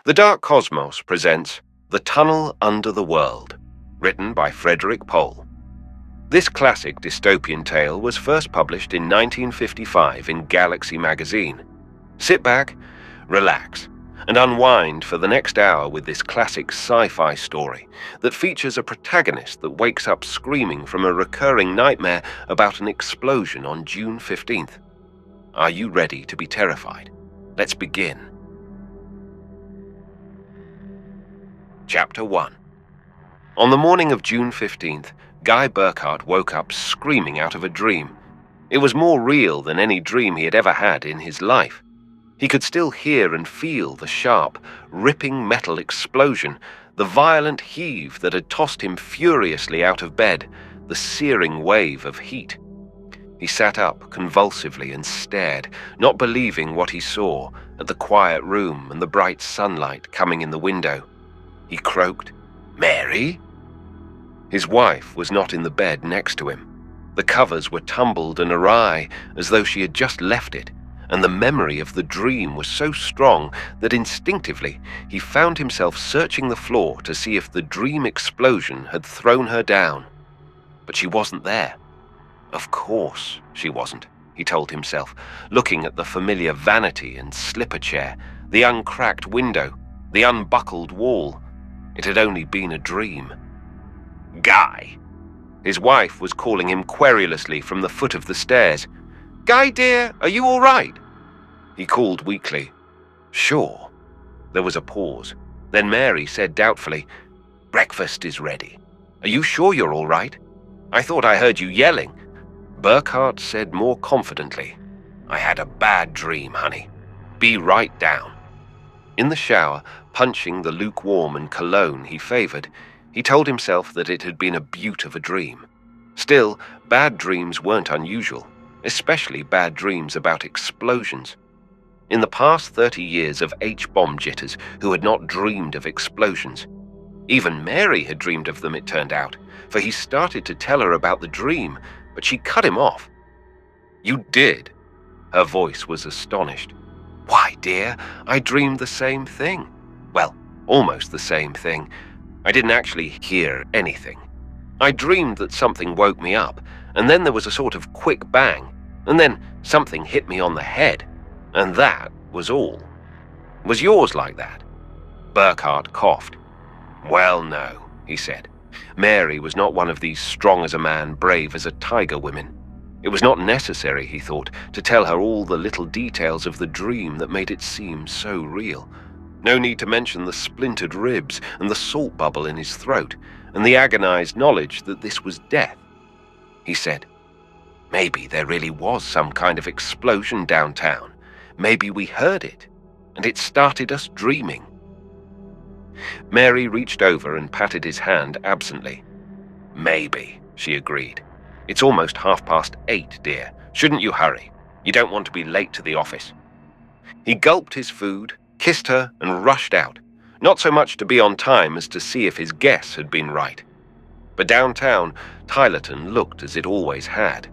The Dark Cosmos presents The Tunnel Under the World, written by Frederik Pohl. This classic dystopian tale was first published in 1955 in Galaxy magazine. Sit back, relax, and unwind for the next hour with this classic sci-fi story that features a protagonist that wakes up screaming from a recurring nightmare about an explosion on June 15th. Are you ready to be terrified? Let's begin. Chapter 1. On the morning of June 15th, Guy Burckhardt woke up screaming out of a dream. It was more real than any dream he had ever had in his life. He could still hear and feel the sharp, ripping metal explosion, the violent heave that had tossed him furiously out of bed, the searing wave of heat. He sat up convulsively and stared, not believing what he saw, at the quiet room and the bright sunlight coming in the window. He croaked, "Mary?" His wife was not in the bed next to him. The covers were tumbled and awry, as though she had just left it, and the memory of the dream was so strong that instinctively he found himself searching the floor to see if the dream explosion had thrown her down. But she wasn't there. Of course she wasn't, he told himself, looking at the familiar vanity and slipper chair, the uncracked window, the unbuckled wall. It had only been a dream. "Guy!" His wife was calling him querulously from the foot of the stairs. "Guy, dear, are you all right?" He called weakly. "Sure." There was a pause. Then Mary said doubtfully, "Breakfast is ready. Are you sure you're all right? I thought I heard you yelling." Burckhardt said more confidently, "I had a bad dream, honey. Be right down." In the shower, punching the lukewarm and cologne he favored, he told himself that it had been a beaut of a dream. Still, bad dreams weren't unusual, especially bad dreams about explosions. In the past 30 years of H-bomb jitters, who had not dreamed of explosions? Even Mary had dreamed of them, it turned out, for he started to tell her about the dream, but she cut him off. "You did?" Her voice was astonished. "Why, dear, I dreamed the same thing. Well, almost the same thing. I didn't actually hear anything. I dreamed that something woke me up, and then there was a sort of quick bang, and then something hit me on the head, and that was all. Was yours like that?" Burckhardt coughed. "Well, no," he said. Mary was not one of these strong-as-a-man, brave-as-a-tiger women. It was not necessary, he thought, to tell her all the little details of the dream that made it seem so real. No need to mention the splintered ribs and the salt bubble in his throat, and the agonized knowledge that this was death. He said, "Maybe there really was some kind of explosion downtown. Maybe we heard it, and it started us dreaming." Mary reached over and patted his hand absently. "Maybe," she agreed. "It's almost 8:30, dear. Shouldn't you hurry? You don't want to be late to the office." He gulped his food, kissed her, and rushed out, not so much to be on time as to see if his guess had been right. But downtown, Tylerton looked as it always had.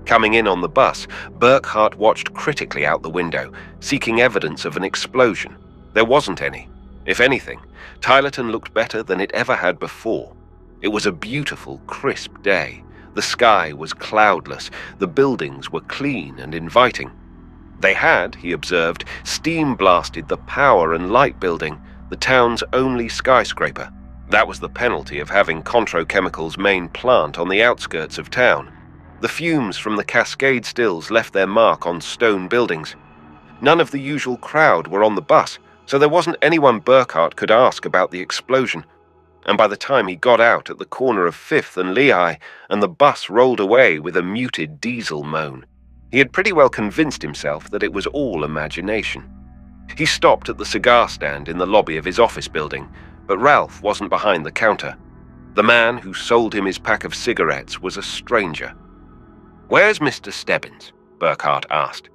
Coming in on the bus, Burckhardt watched critically out the window, seeking evidence of an explosion. There wasn't any. If anything, Tylerton looked better than it ever had before. It was a beautiful, crisp day. The sky was cloudless, the buildings were clean and inviting. They had, he observed, steam-blasted the Power and Light building, the town's only skyscraper. That was the penalty of having Contro Chemicals' main plant on the outskirts of town. The fumes from the Cascade stills left their mark on stone buildings. None of the usual crowd were on the bus, so there wasn't anyone Burckhardt could ask about the explosion. And by the time he got out at the corner of 5th and Lehigh, and the bus rolled away with a muted diesel moan, he had pretty well convinced himself that it was all imagination. He stopped at the cigar stand in the lobby of his office building, but Ralph wasn't behind the counter. The man who sold him his pack of cigarettes was a stranger. "Where's Mr. Stebbins?" Burckhardt asked.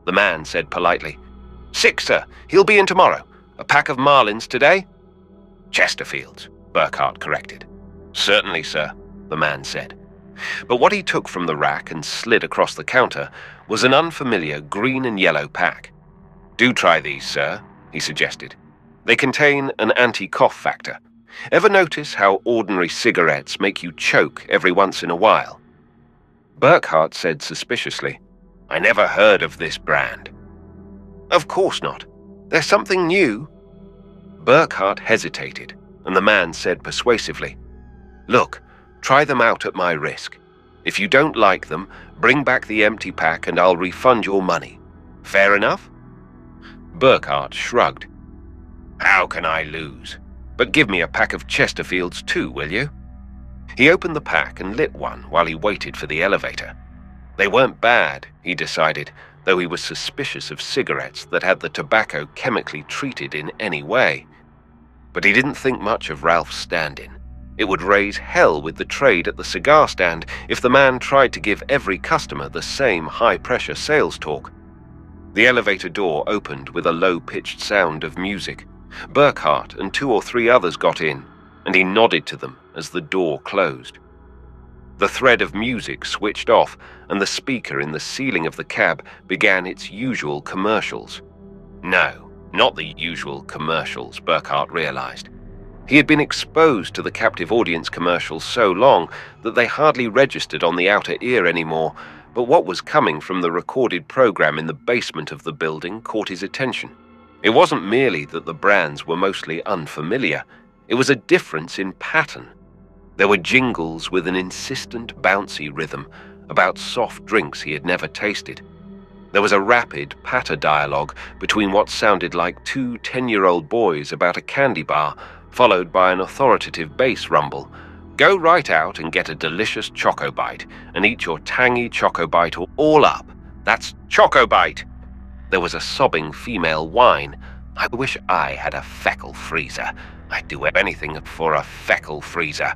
The man said politely, "Sick, sir. He'll be in tomorrow. A pack of Marlins today?" "Chesterfields," Burckhardt corrected. "Certainly, sir," the man said. But what he took from the rack and slid across the counter was an unfamiliar green and yellow pack. "Do try these, sir," he suggested. They contain an anti-cough factor. Ever notice how ordinary cigarettes make you choke every once in a while? Burckhardt said suspiciously, "I never heard of this brand." "Of course not. There's something new." Burckhardt hesitated, and the man said persuasively, "Look, try them out at my risk. If you don't like them, bring back the empty pack and I'll refund your money. Fair enough?" Burckhardt shrugged. "How can I lose? But give me a pack of Chesterfields too, will you?" He opened the pack and lit one while he waited for the elevator. They weren't bad, he decided, though he was suspicious of cigarettes that had the tobacco chemically treated in any way. But he didn't think much of Ralph's stand-in. It would raise hell with the trade at the cigar stand if the man tried to give every customer the same high-pressure sales talk. The elevator door opened with a low-pitched sound of music. Burckhardt and 2 or 3 others got in, and he nodded to them as the door closed. The thread of music switched off, and the speaker in the ceiling of the cab began its usual commercials. No, not the usual commercials, Burckhardt realized. He had been exposed to the captive audience commercials so long that they hardly registered on the outer ear anymore, but what was coming from the recorded program in the basement of the building caught his attention. It wasn't merely that the brands were mostly unfamiliar, it was a difference in pattern. There were jingles with an insistent, bouncy rhythm about soft drinks he had never tasted. There was a rapid patter dialogue between what sounded like 2 10-year-old boys about a candy bar, followed by an authoritative bass rumble. "Go right out and get a delicious Choco Bite, and eat your tangy Choco Bite all up. That's Choco Bite!" There was a sobbing female whine. "I wish I had a feckle freezer. I'd do anything for a feckle freezer."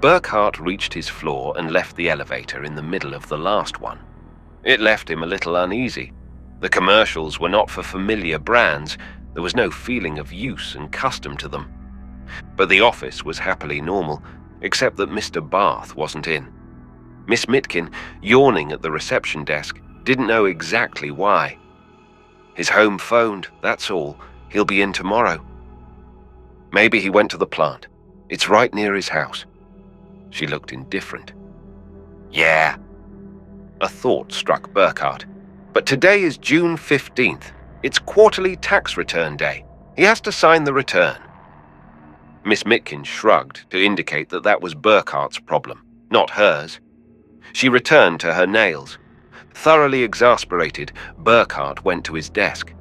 Burckhardt reached his floor and left the elevator in the middle of the last one. It left him a little uneasy. The commercials were not for familiar brands. There was no feeling of use and custom to them. But the office was happily normal, except that Mr. Barth wasn't in. Miss Mitkin, yawning at the reception desk, didn't know exactly why. "His home phoned, that's all. He'll be in tomorrow." "Maybe he went to the plant. It's right near his house." She looked indifferent. "Yeah." A thought struck Burckhardt. "But today is June 15th. It's quarterly tax return day. He has to sign the return." Miss Mitkin shrugged to indicate that that was Burkhart's problem, not hers. She returned to her nails. Thoroughly exasperated, Burckhardt went to his desk.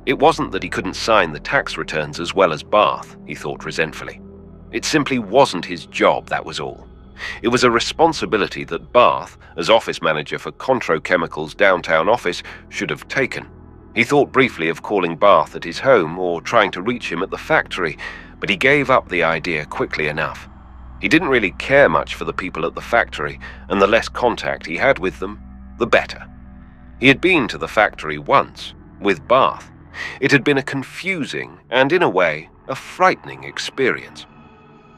It wasn't that he couldn't sign the tax returns as well as Barth, he thought resentfully. It simply wasn't his job, that was all. It was a responsibility that Barth, as office manager for Contro Chemical's downtown office, should have taken. He thought briefly of calling Barth at his home or trying to reach him at the factory, but he gave up the idea quickly enough. He didn't really care much for the people at the factory, and the less contact he had with them, the better. He had been to the factory once, with Barth. It had been a confusing and, in a way, a frightening experience.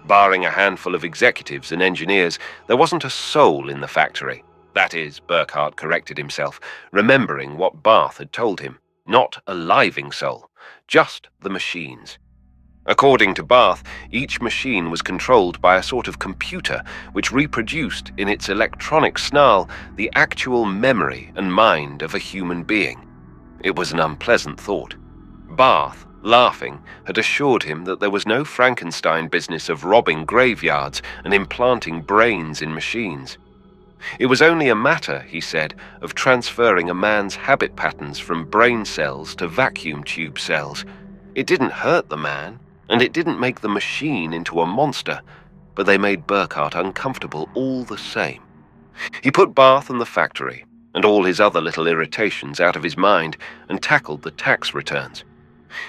Barring a handful of executives and engineers, there wasn't a soul in the factory. That is, Burckhardt corrected himself, remembering what Barth had told him. Not a living soul, just the machines. According to Barth, each machine was controlled by a sort of computer which reproduced in its electronic snarl the actual memory and mind of a human being. It was an unpleasant thought. Barth, laughing, had assured him that there was no Frankenstein business of robbing graveyards and implanting brains in machines. It was only a matter, he said, of transferring a man's habit patterns from brain cells to vacuum tube cells. It didn't hurt the man, and it didn't make the machine into a monster, but they made Burckhardt uncomfortable all the same. He put Barth and the factory, and all his other little irritations out of his mind, and tackled the tax returns.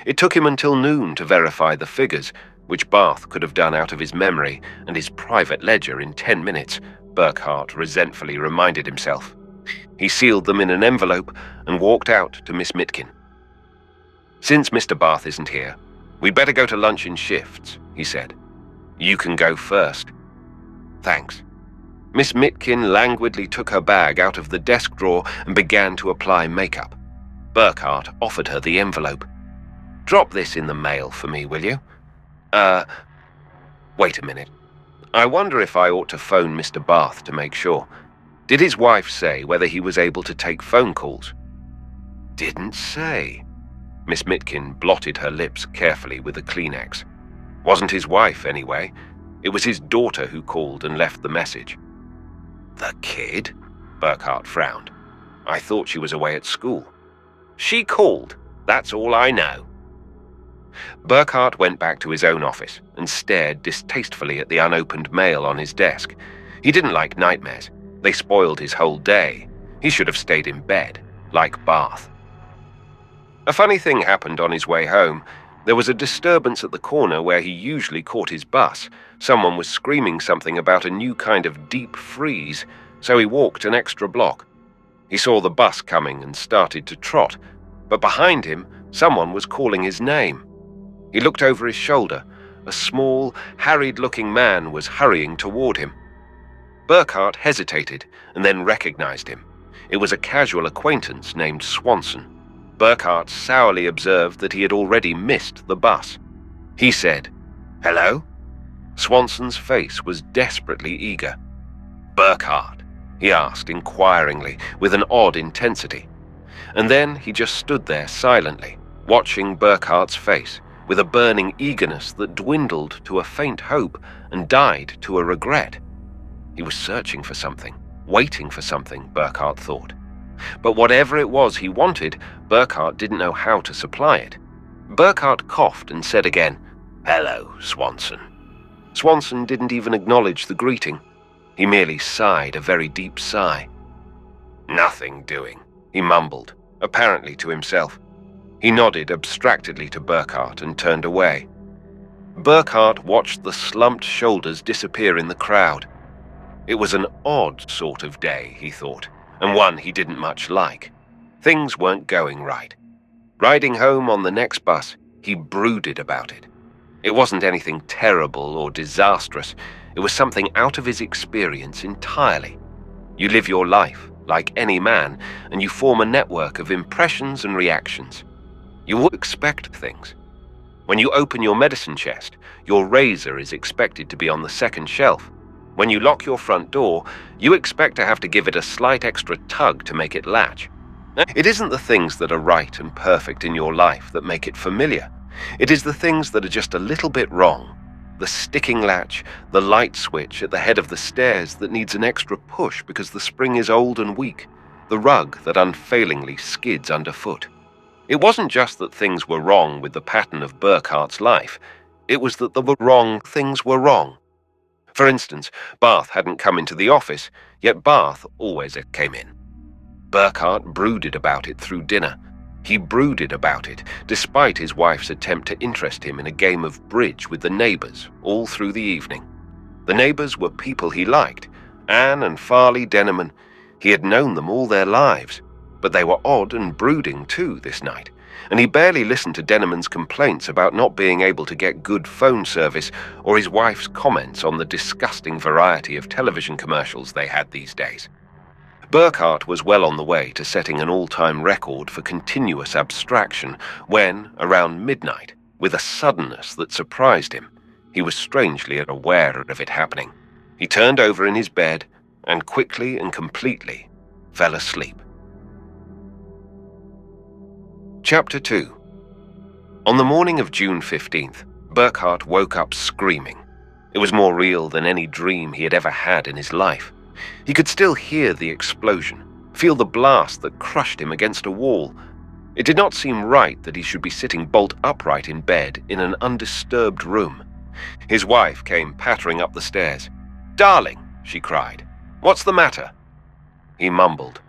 It took him until noon to verify the figures, which Barth could have done out of his memory and his private ledger in 10 minutes, Burckhardt resentfully reminded himself. He sealed them in an envelope and walked out to Miss Mitkin. "Since Mr. Barth isn't here, we'd better go to lunch in shifts," he said. "You can go first." "Thanks." Miss Mitkin languidly took her bag out of the desk drawer and began to apply makeup. Burckhardt offered her the envelope. Drop this in the mail for me, will you? Wait a minute. I wonder if I ought to phone Mr. Bath to make sure. Did his wife say whether he was able to take phone calls? Didn't say. Miss Mitkin blotted her lips carefully with a Kleenex. Wasn't his wife, anyway. It was his daughter who called and left the message. The kid? Burckhardt frowned. I thought she was away at school. She called. That's all I know. Burckhardt went back to his own office and stared distastefully at the unopened mail on his desk. He didn't like nightmares. They spoiled his whole day. He should have stayed in bed, like Bath. A funny thing happened on his way home. There was a disturbance at the corner where he usually caught his bus. Someone was screaming something about a new kind of deep freeze, so he walked an extra block. He saw the bus coming and started to trot, but behind him, someone was calling his name. He looked over his shoulder. A small, harried-looking man was hurrying toward him. Burckhardt hesitated and then recognized him. It was a casual acquaintance named Swanson. Burckhardt sourly observed that he had already missed the bus. He said, "Hello?" Swanson's face was desperately eager. "Burckhardt?" he asked inquiringly, with an odd intensity. And then he just stood there silently, watching Burckhardt's face, with a burning eagerness that dwindled to a faint hope and died to a regret. He was searching for something, waiting for something, Burckhardt thought. But whatever it was he wanted, Burckhardt didn't know how to supply it. Burckhardt coughed and said again, "Hello, Swanson." Swanson didn't even acknowledge the greeting. He merely sighed a very deep sigh. "Nothing doing," he mumbled, apparently to himself. He nodded abstractedly to Burckhardt and turned away. Burckhardt watched the slumped shoulders disappear in the crowd. It was an odd sort of day, he thought, and one he didn't much like. Things weren't going right. Riding home on the next bus, he brooded about it. It wasn't anything terrible or disastrous. It was something out of his experience entirely. You live your life, like any man, and you form a network of impressions and reactions. You will expect things. When you open your medicine chest, your razor is expected to be on the second shelf. When you lock your front door, you expect to have to give it a slight extra tug to make it latch. It isn't the things that are right and perfect in your life that make it familiar. It is the things that are just a little bit wrong. The sticking latch, the light switch at the head of the stairs that needs an extra push because the spring is old and weak, the rug that unfailingly skids underfoot. It wasn't just that things were wrong with the pattern of Burckhardt's life. It was that the wrong things were wrong. For instance, Bath hadn't come into the office, yet Bath always came in. Burckhardt brooded about it through dinner. He brooded about it, despite his wife's attempt to interest him in a game of bridge with the neighbors all through the evening. The neighbors were people he liked, Anne and Farley Denneman. He had known them all their lives, but they were odd and brooding too this night, and he barely listened to Denneman's complaints about not being able to get good phone service or his wife's comments on the disgusting variety of television commercials they had these days. Burckhardt was well on the way to setting an all-time record for continuous abstraction when, around midnight, with a suddenness that surprised him, he was strangely aware of it happening. He turned over in his bed and quickly and completely fell asleep. Chapter 2. On the morning of June 15th, Burckhardt woke up screaming. It was more real than any dream he had ever had in his life. He could still hear the explosion, feel the blast that crushed him against a wall. It did not seem right that he should be sitting bolt upright in bed in an undisturbed room. His wife came pattering up the stairs. "Darling," she cried, "what's the matter?" He mumbled,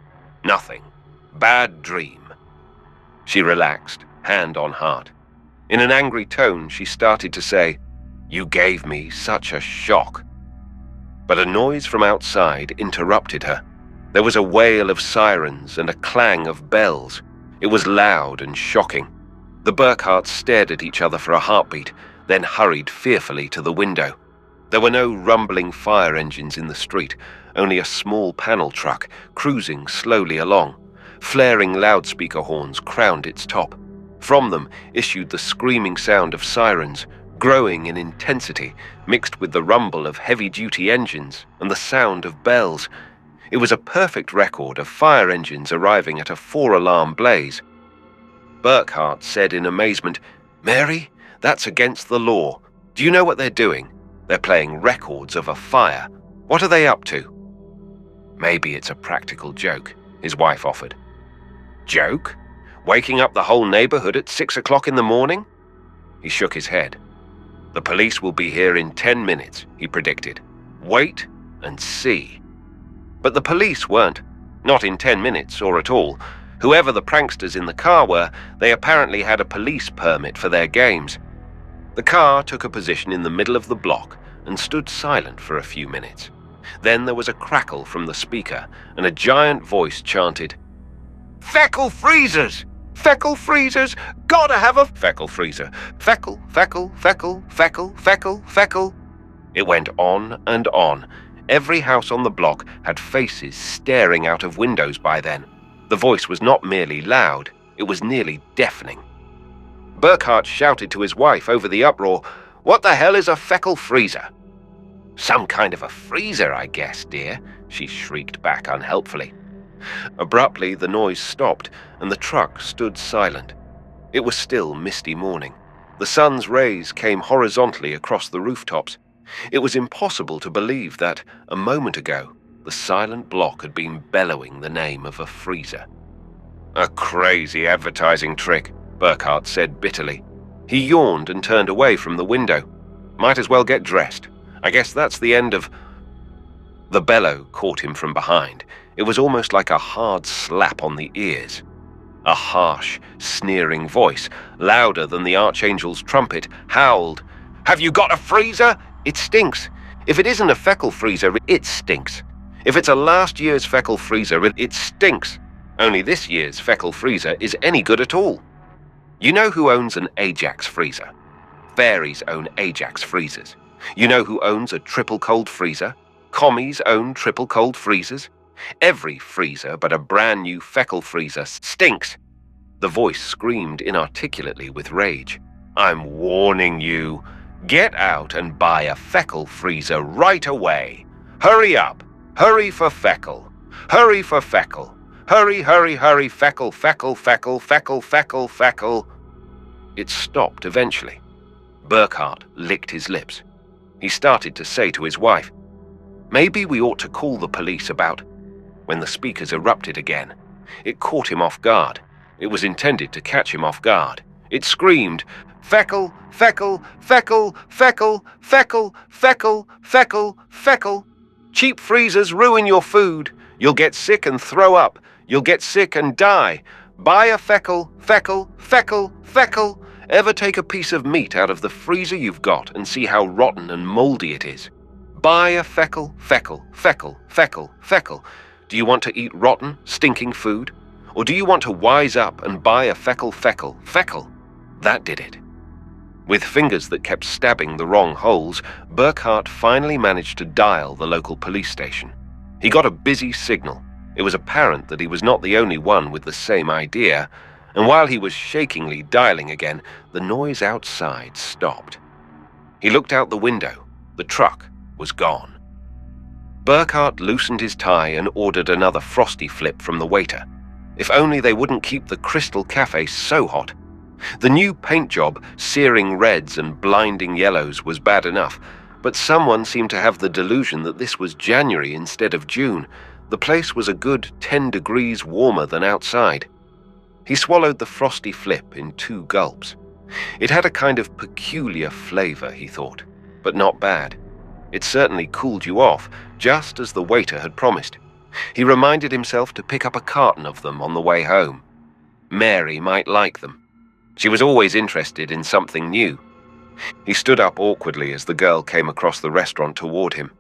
"Nothing. Bad dream." She relaxed, hand on heart. In an angry tone, she started to say, "You gave me such a shock." But a noise from outside interrupted her. There was a wail of sirens and a clang of bells. It was loud and shocking. The Burckharts stared at each other for a heartbeat, then hurried fearfully to the window. There were no rumbling fire engines in the street, only a small panel truck cruising slowly along. Flaring loudspeaker horns crowned its top. From them issued the screaming sound of sirens, growing in intensity, mixed with the rumble of heavy-duty engines and the sound of bells. It was a perfect record of fire engines arriving at a 4-alarm blaze. Burckhardt said in amazement, "Mary, that's against the law. Do you know what they're doing? They're playing records of a fire. What are they up to?" "Maybe it's a practical joke," his wife offered. "Joke? Waking up the whole neighborhood at 6 o'clock in the morning?" He shook his head. "The police will be here in 10 minutes, he predicted. Wait and see." But the police weren't. Not in 10 minutes, or at all. Whoever the pranksters in the car were, they apparently had a police permit for their games. The car took a position in the middle of the block and stood silent for a few minutes. Then there was a crackle from the speaker, and a giant voice chanted, "Feckle freezers! Feckle freezers! Gotta have a feckle freezer! Feckle, feckle, feckle, feckle, feckle, feckle." It went on and on. Every house on the block had faces staring out of windows by then. The voice was not merely loud, it was nearly deafening. Burckhardt shouted to his wife over the uproar, "What the hell is a feckle freezer?" "Some kind of a freezer, I guess, dear," she shrieked back unhelpfully. Abruptly, the noise stopped, and the truck stood silent. It was still misty morning. The sun's rays came horizontally across the rooftops. It was impossible to believe that, a moment ago, the silent block had been bellowing the name of a freezer. "A crazy advertising trick," Burckhardt said bitterly. He yawned and turned away from the window. "Might as well get dressed. I guess that's the end of—" The bellow caught him from behind. It was almost like a hard slap on the ears. A harsh, sneering voice, louder than the Archangel's trumpet, howled, "Have you got a freezer? It stinks. If it isn't a feckle freezer, it stinks. If it's a last year's feckle freezer, it stinks. Only this year's feckle freezer is any good at all. You know who owns an Ajax freezer? Fairies own Ajax freezers. You know who owns a triple cold freezer? Commies own triple cold freezers. Every freezer but a brand new feckle freezer stinks." The voice screamed inarticulately with rage. "I'm warning you. Get out and buy a feckle freezer right away. Hurry up. Hurry for feckle. Hurry for feckle. Hurry, hurry, hurry, feckle, feckle, feckle, feckle, feckle, feckle." It stopped eventually. Burckhardt licked his lips. He started to say to his wife, "Maybe we ought to call the police about—" when the speakers erupted again. It caught him off guard. It was intended to catch him off guard. It screamed, "Feckle, feckle, feckle, feckle, feckle, feckle, feckle, feckle. Cheap freezers ruin your food. You'll get sick and throw up. You'll get sick and die. Buy a feckle, feckle, feckle, feckle. Ever take a piece of meat out of the freezer you've got and see how rotten and moldy it is? Buy a feckle, feckle, feckle, feckle, feckle. Do you want to eat rotten, stinking food? Or do you want to wise up and buy a feckle, feckle, feckle?" That did it. With fingers that kept stabbing the wrong holes, Burckhardt finally managed to dial the local police station. He got a busy signal. It was apparent that he was not the only one with the same idea, and while he was shakingly dialing again, the noise outside stopped. He looked out the window. The truck was gone. Burckhardt loosened his tie and ordered another frosty flip from the waiter. If only they wouldn't keep the Crystal Cafe so hot. The new paint job, searing reds and blinding yellows, was bad enough, but someone seemed to have the delusion that this was January instead of June. The place was a good 10 degrees warmer than outside. He swallowed the frosty flip in 2 gulps. It had a kind of peculiar flavor, he thought, but not bad. It certainly cooled you off, just as the waiter had promised. He reminded himself to pick up a carton of them on the way home. Mary might like them. She was always interested in something new. He stood up awkwardly as the girl came across the restaurant toward him.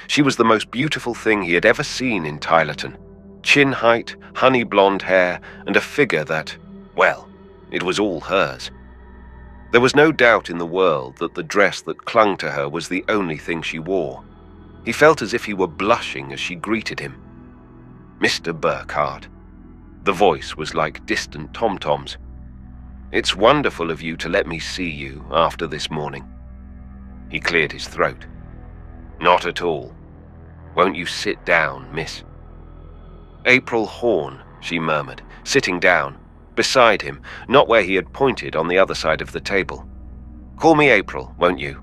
She was the most beautiful thing he had ever seen in Tylerton. Chin height, honey blonde hair, and a figure that, well, it was all hers. There was no doubt in the world that the dress that clung to her was the only thing she wore. He felt as if he were blushing as she greeted him. "Mr. Burckhardt." The voice was like distant tom-toms. It's wonderful of you to let me see you after this morning." He cleared his throat. "Not at all. Won't you sit down, miss?" "April Horn," she murmured, sitting down, beside him, not where he had pointed on the other side of the table. "Call me April, won't you?"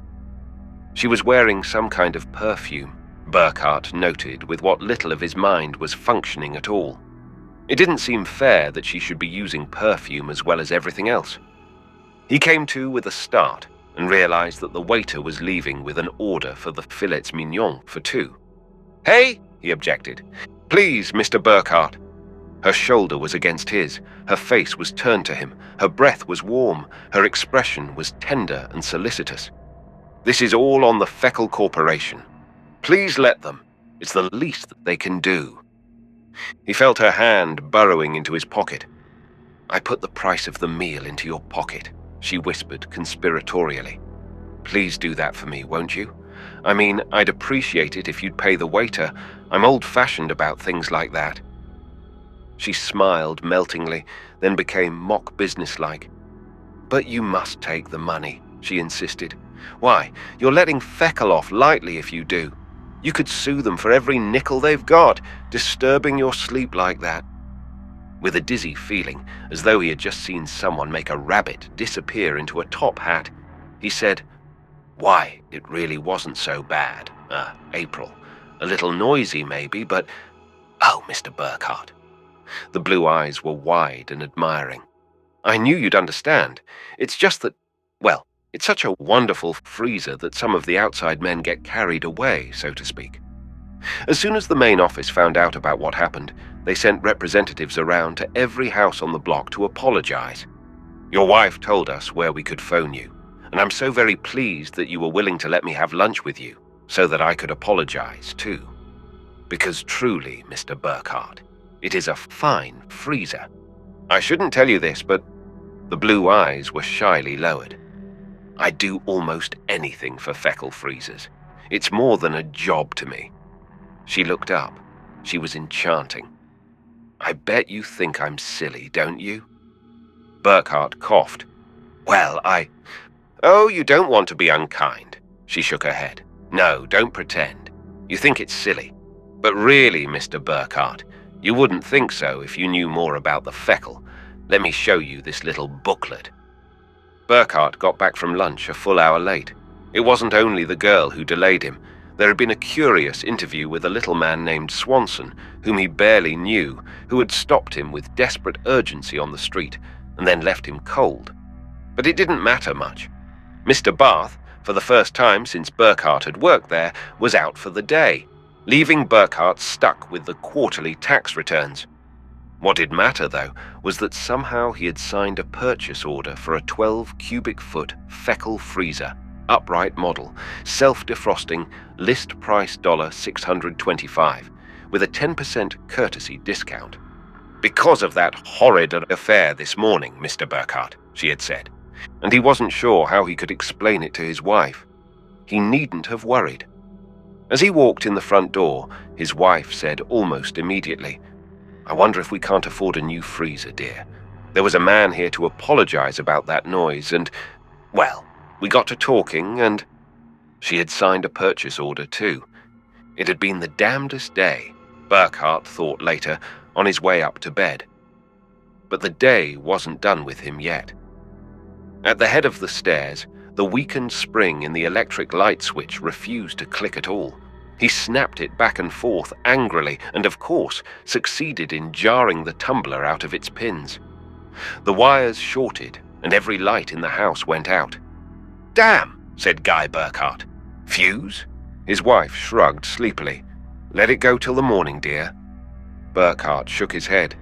She was wearing some kind of perfume, Burckhardt noted, with what little of his mind was functioning at all. It didn't seem fair that she should be using perfume as well as everything else. He came to with a start and realized that the waiter was leaving with an order for the filets mignon for two. "Hey," he objected. "Please, Mr. Burckhardt." Her shoulder was against his, her face was turned to him, her breath was warm, her expression was tender and solicitous. "This is all on the Feckle Corporation. Please let them. It's the least that they can do." He felt her hand burrowing into his pocket. "I put the price of the meal into your pocket," she whispered conspiratorially. "Please do that for me, won't you? I mean, I'd appreciate it if you'd pay the waiter. I'm old-fashioned about things like that." She smiled meltingly, then became mock businesslike. "But you must take the money," she insisted. "Why, you're letting Feckle off lightly if you do. You could sue them for every nickel they've got, disturbing your sleep like that." With a dizzy feeling, as though he had just seen someone make a rabbit disappear into a top hat, he said, "Why, it really wasn't so bad, April. A little noisy maybe, but... Oh, Mr. Burckhardt." The blue eyes were wide and admiring. "I knew you'd understand. It's just that, well, it's such a wonderful freezer that some of the outside men get carried away, so to speak." As soon as the main office found out about what happened, they sent representatives around to every house on the block to apologize. "Your wife told us where we could phone you, and I'm so very pleased that you were willing to let me have lunch with you, so that I could apologize too. Because truly, Mr. Burckhardt, it is a fine freezer. I shouldn't tell you this, but..." The blue eyes were shyly lowered. "I'd do almost anything for Feckle freezers. It's more than a job to me." She looked up. She was enchanting. "I bet you think I'm silly, don't you?" Burckhardt coughed. "Well, Oh, you don't want to be unkind." She shook her head. "No, don't pretend. You think it's silly. But really, Mr. Burckhardt, you wouldn't think so if you knew more about the Feckle. Let me show you this little booklet." Burckhardt got back from lunch a full hour late. It wasn't only the girl who delayed him. There had been a curious interview with a little man named Swanson, whom he barely knew, who had stopped him with desperate urgency on the street, and then left him cold. But it didn't matter much. Mr. Barth, for the first time since Burckhardt had worked there, was out for the day, leaving Burckhardt stuck with the quarterly tax returns. What did matter, though, was that somehow he had signed a purchase order for a 12-cubic-foot Feckle freezer, upright model, self-defrosting, list price $625, with a 10% courtesy discount. "Because of that horrid affair this morning, Mr. Burckhardt," she had said, and he wasn't sure how he could explain it to his wife. He needn't have worried. As he walked in the front door, his wife said almost immediately, "I wonder if we can't afford a new freezer, dear. There was a man here to apologize about that noise, and, well, we got to talking, and..." She had signed a purchase order, too. It had been the damnedest day, Burckhardt thought later, on his way up to bed. But the day wasn't done with him yet. At the head of the stairs, the weakened spring in the electric light switch refused to click at all. He snapped it back and forth angrily and, of course, succeeded in jarring the tumbler out of its pins. The wires shorted, and every light in the house went out. "Damn," said Guy Burckhardt. "Fuse?" His wife shrugged sleepily. "Let it go till the morning, dear." Burckhardt shook his head.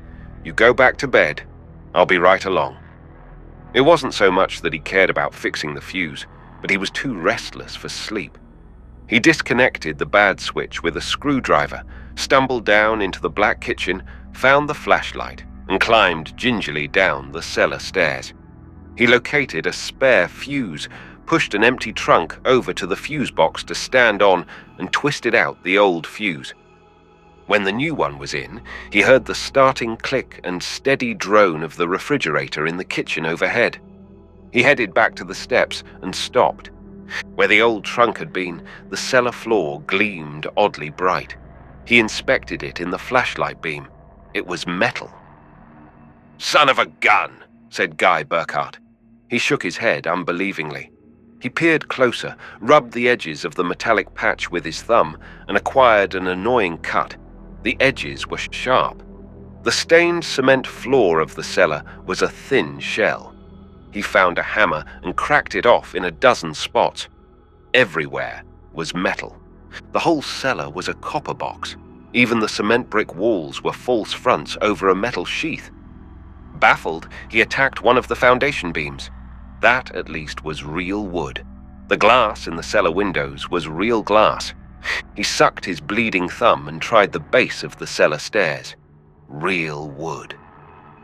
"You go back to bed. I'll be right along." It wasn't so much that he cared about fixing the fuse, but he was too restless for sleep. He disconnected the bad switch with a screwdriver, stumbled down into the black kitchen, found the flashlight, and climbed gingerly down the cellar stairs. He located a spare fuse, pushed an empty trunk over to the fuse box to stand on, and twisted out the old fuse. When the new one was in, he heard the starting click and steady drone of the refrigerator in the kitchen overhead. He headed back to the steps and stopped. Where the old trunk had been, the cellar floor gleamed oddly bright. He inspected it in the flashlight beam. It was metal. "Son of a gun," said Guy Burckhardt. He shook his head unbelievingly. He peered closer, rubbed the edges of the metallic patch with his thumb, and acquired an annoying cut. The edges were sharp. The stained cement floor of the cellar was a thin shell. He found a hammer and cracked it off in a dozen spots. Everywhere was metal. The whole cellar was a copper box. Even the cement brick walls were false fronts over a metal sheath. Baffled, he attacked one of the foundation beams. That, at least, was real wood. The glass in the cellar windows was real glass. He sucked his bleeding thumb and tried the base of the cellar stairs. Real wood.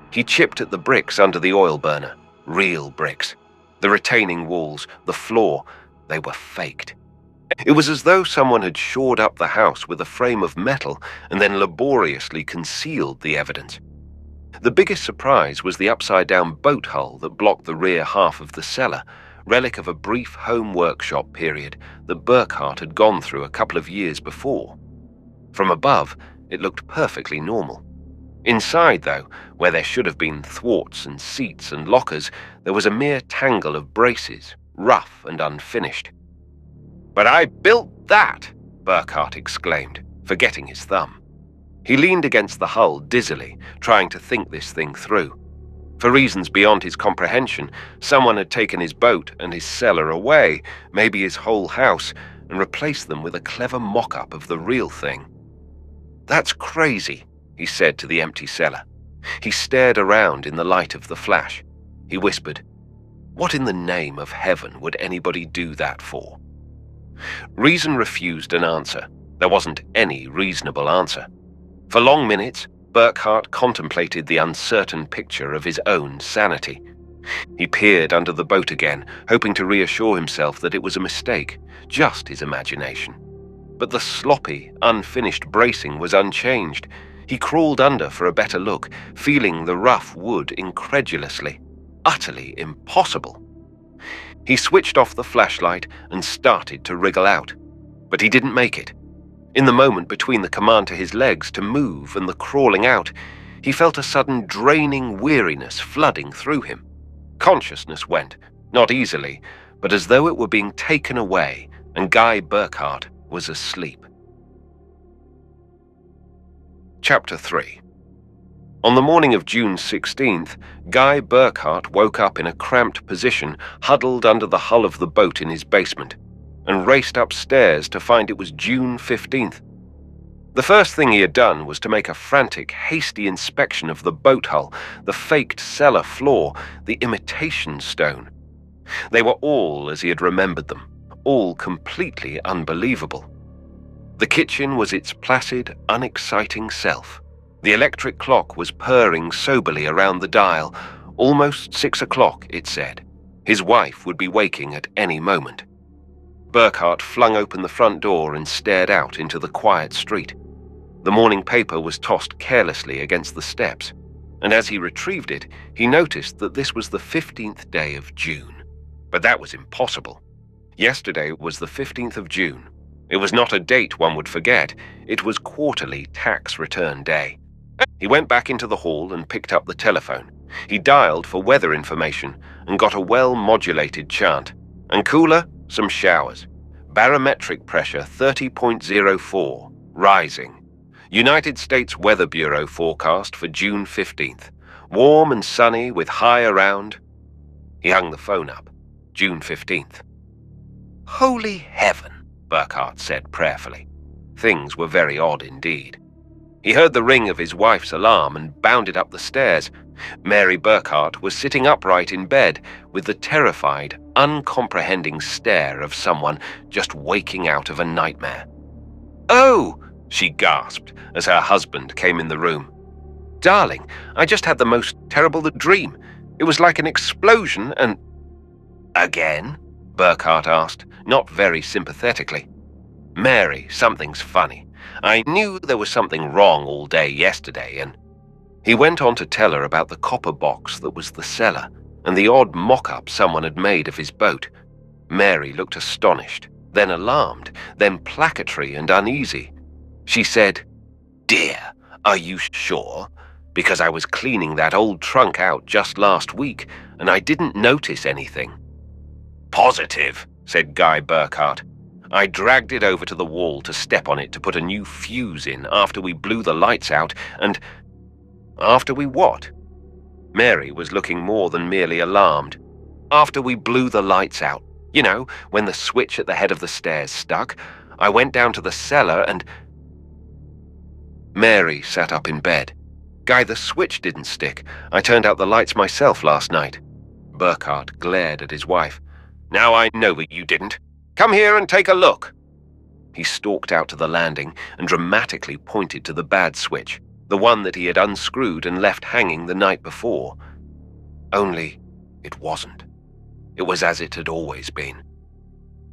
He chipped at the bricks under the oil burner. Real bricks. The retaining walls, the floor, they were faked. It was as though someone had shored up the house with a frame of metal and then laboriously concealed the evidence. The biggest surprise was the upside-down boat hull that blocked the rear half of the cellar, relic of a brief home workshop period that Burckhardt had gone through a couple of years before. From above, it looked perfectly normal. Inside, though, where there should have been thwarts and seats and lockers, there was a mere tangle of braces, rough and unfinished. "But I built that!" Burckhardt exclaimed, forgetting his thumb. He leaned against the hull dizzily, trying to think this thing through. For reasons beyond his comprehension, someone had taken his boat and his cellar away, maybe his whole house, and replaced them with a clever mock-up of the real thing. "That's crazy," he said to the empty cellar. He stared around in the light of the flash. He whispered, "What in the name of heaven would anybody do that for?" Reason refused an answer. There wasn't any reasonable answer. For long minutes, Burckhardt contemplated the uncertain picture of his own sanity. He peered under the boat again, hoping to reassure himself that it was a mistake, just his imagination. But the sloppy, unfinished bracing was unchanged. He crawled under for a better look, feeling the rough wood incredulously. Utterly impossible. He switched off the flashlight and started to wriggle out. But he didn't make it. In the moment between the command to his legs to move and the crawling out, he felt a sudden draining weariness flooding through him. Consciousness went, not easily, but as though it were being taken away, and Guy Burckhardt was asleep. Chapter 3. On the morning of June 16th, Guy Burckhardt woke up in a cramped position, huddled under the hull of the boat in his basement, and raced upstairs to find it was June 15th. The first thing he had done was to make a frantic, hasty inspection of the boat hull, the faked cellar floor, the imitation stone. They were all as he had remembered them, all completely unbelievable. The kitchen was its placid, unexciting self. The electric clock was purring soberly around the dial. Almost 6 o'clock, it said. His wife would be waking at any moment. Burckhardt flung open the front door and stared out into the quiet street. The morning paper was tossed carelessly against the steps, and as he retrieved it, he noticed that this was the 15th day of June. But that was impossible. Yesterday was the 15th of June. It was not a date one would forget. It was quarterly tax return day. He went back into the hall and picked up the telephone. He dialed for weather information and got a well-modulated chant. And cooler, some showers. Barometric pressure 30.04, rising. United States Weather Bureau forecast for June 15th. Warm and sunny with high around. He hung the phone up. June 15th. Holy heaven, Burckhardt said prayerfully. Things were very odd indeed. He heard the ring of his wife's alarm and bounded up the stairs. Mary Burckhardt was sitting upright in bed with the terrified, uncomprehending stare of someone just waking out of a nightmare. "Oh!" she gasped as her husband came in the room. "Darling, I just had the most terrible dream. It was like an explosion and—" "Again?" Burckhardt asked, not very sympathetically. "Mary, something's funny. I knew there was something wrong all day yesterday, and he went on to tell her about the copper box that was the cellar and the odd mock-up someone had made of his boat. Mary looked astonished, then alarmed, then placatory and uneasy. She said, "Dear, are you sure? Because I was cleaning that old trunk out just last week, and I didn't notice anything." "Positive," said Guy Burckhardt. "I dragged it over to the wall to step on it to put a new fuse in after we blew the lights out, and—" "After we what?" Mary was looking more than merely alarmed. "After we blew the lights out. You know, when the switch at the head of the stairs stuck, I went down to the cellar and—" Mary sat up in bed. "Guy, the switch didn't stick. I turned out the lights myself last night." Burckhardt glared at his wife. "Now I know that you didn't. Come here and take a look." He stalked out to the landing and dramatically pointed to the bad switch, the one that he had unscrewed and left hanging the night before. Only it wasn't. It was as it had always been.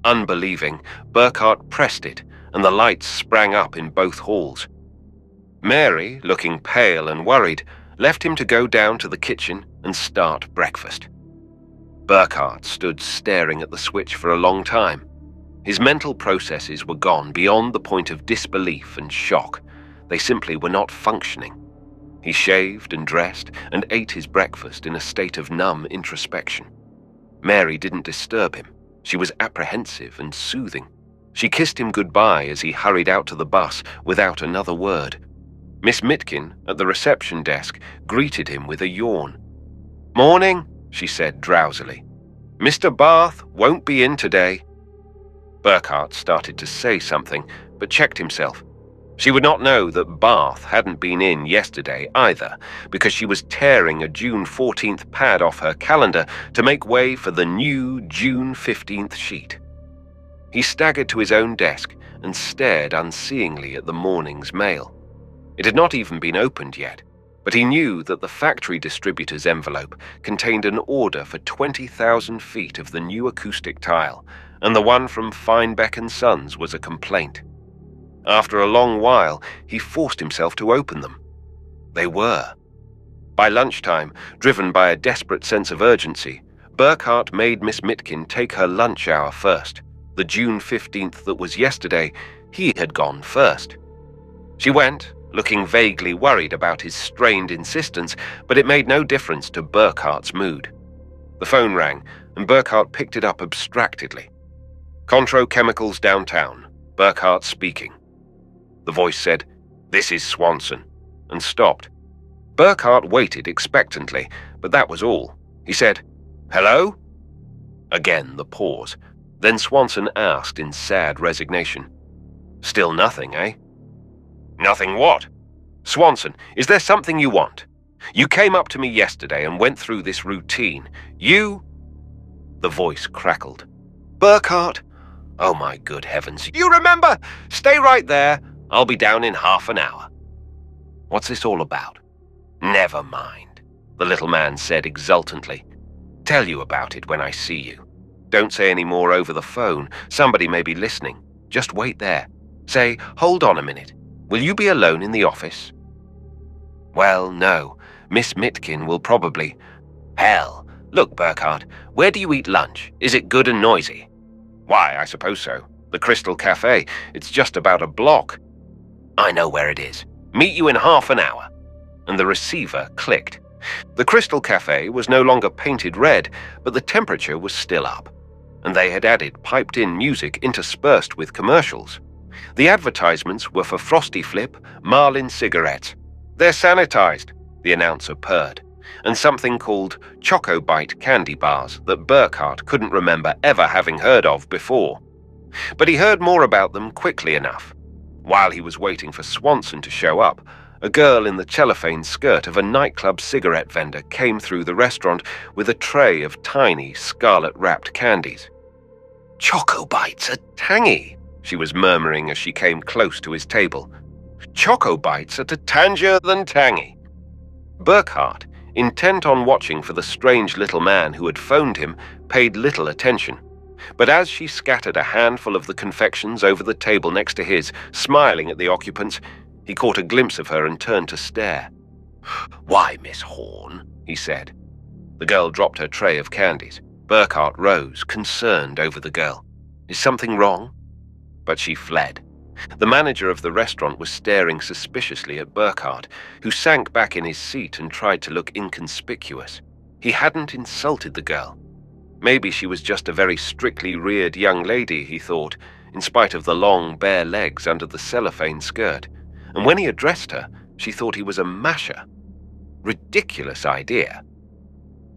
Unbelieving, Burckhardt pressed it, and the lights sprang up in both halls. Mary, looking pale and worried, left him to go down to the kitchen and start breakfast. Burckhardt stood staring at the switch for a long time. His mental processes were gone beyond the point of disbelief and shock. They simply were not functioning. He shaved and dressed and ate his breakfast in a state of numb introspection. Mary didn't disturb him. She was apprehensive and soothing. She kissed him goodbye as he hurried out to the bus without another word. Miss Mitkin, at the reception desk, greeted him with a yawn. "Morning," she said drowsily. "Mr. Barth won't be in today." Burckhardt started to say something, but checked himself. She would not know that Barth hadn't been in yesterday either, because she was tearing a June 14th pad off her calendar to make way for the new June 15th sheet. He staggered to his own desk and stared unseeingly at the morning's mail. It had not even been opened yet, but he knew that the factory distributor's envelope contained an order for 20,000 feet of the new acoustic tile, and the one from Feinbeck & Sons was a complaint. After a long while, he forced himself to open them. They were. By lunchtime, driven by a desperate sense of urgency, Burckhardt made Miss Mitkin take her lunch hour first. The June 15th that was yesterday, he had gone first. She went, looking vaguely worried about his strained insistence, but it made no difference to Burckhardt's mood. The phone rang, and Burckhardt picked it up abstractedly. "Contro Chemicals downtown, Burckhardt speaking." The voice said, "This is Swanson," and stopped. Burckhardt waited expectantly, but that was all. He said, "Hello?" Again the pause. Then Swanson asked in sad resignation, "Still nothing, eh?" "Nothing what?" "Swanson, is there something you want? You came up to me yesterday and went through this routine. You—" The voice crackled. "Burckhardt? Oh my good heavens, you remember? Stay right there. I'll be down in half an hour." "What's this all about?" "Never mind," the little man said exultantly. "Tell you about it when I see you. Don't say any more over the phone. Somebody may be listening. Just wait there. Say, 'Hold on a minute. Will you be alone in the office?'" "Well, no. Miss Mitkin will probably—" "Hell. Look, Burckhardt, where do you eat lunch? Is it good and noisy?" "Why, I suppose so. The Crystal Cafe. It's just about a block." "I know where it is. Meet you in half an hour." And the receiver clicked. The Crystal Cafe was no longer painted red, but the temperature was still up, and they had added piped-in music interspersed with commercials. The advertisements were for Frosty Flip, Marlin cigarettes. "They're sanitized," the announcer purred, and something called Choco Bite candy bars that Burckhardt couldn't remember ever having heard of before. But he heard more about them quickly enough. While he was waiting for Swanson to show up, a girl in the cellophane skirt of a nightclub cigarette vendor came through the restaurant with a tray of tiny, scarlet-wrapped candies. "Choco Bites are tangy," she was murmuring as she came close to his table. "Choco Bites are tangier than tangy." Burckhardt, intent on watching for the strange little man who had phoned him, paid little attention. But as she scattered a handful of the confections over the table next to his, smiling at the occupants, he caught a glimpse of her and turned to stare. "Why, Miss Horn?" he said. The girl dropped her tray of candies. Burckhardt rose, concerned over the girl. "Is something wrong?" But she fled. The manager of the restaurant was staring suspiciously at Burckhardt, who sank back in his seat and tried to look inconspicuous. He hadn't insulted the girl. Maybe she was just a very strictly reared young lady, he thought, in spite of the long, bare legs under the cellophane skirt. And when he addressed her, she thought he was a masher. Ridiculous idea.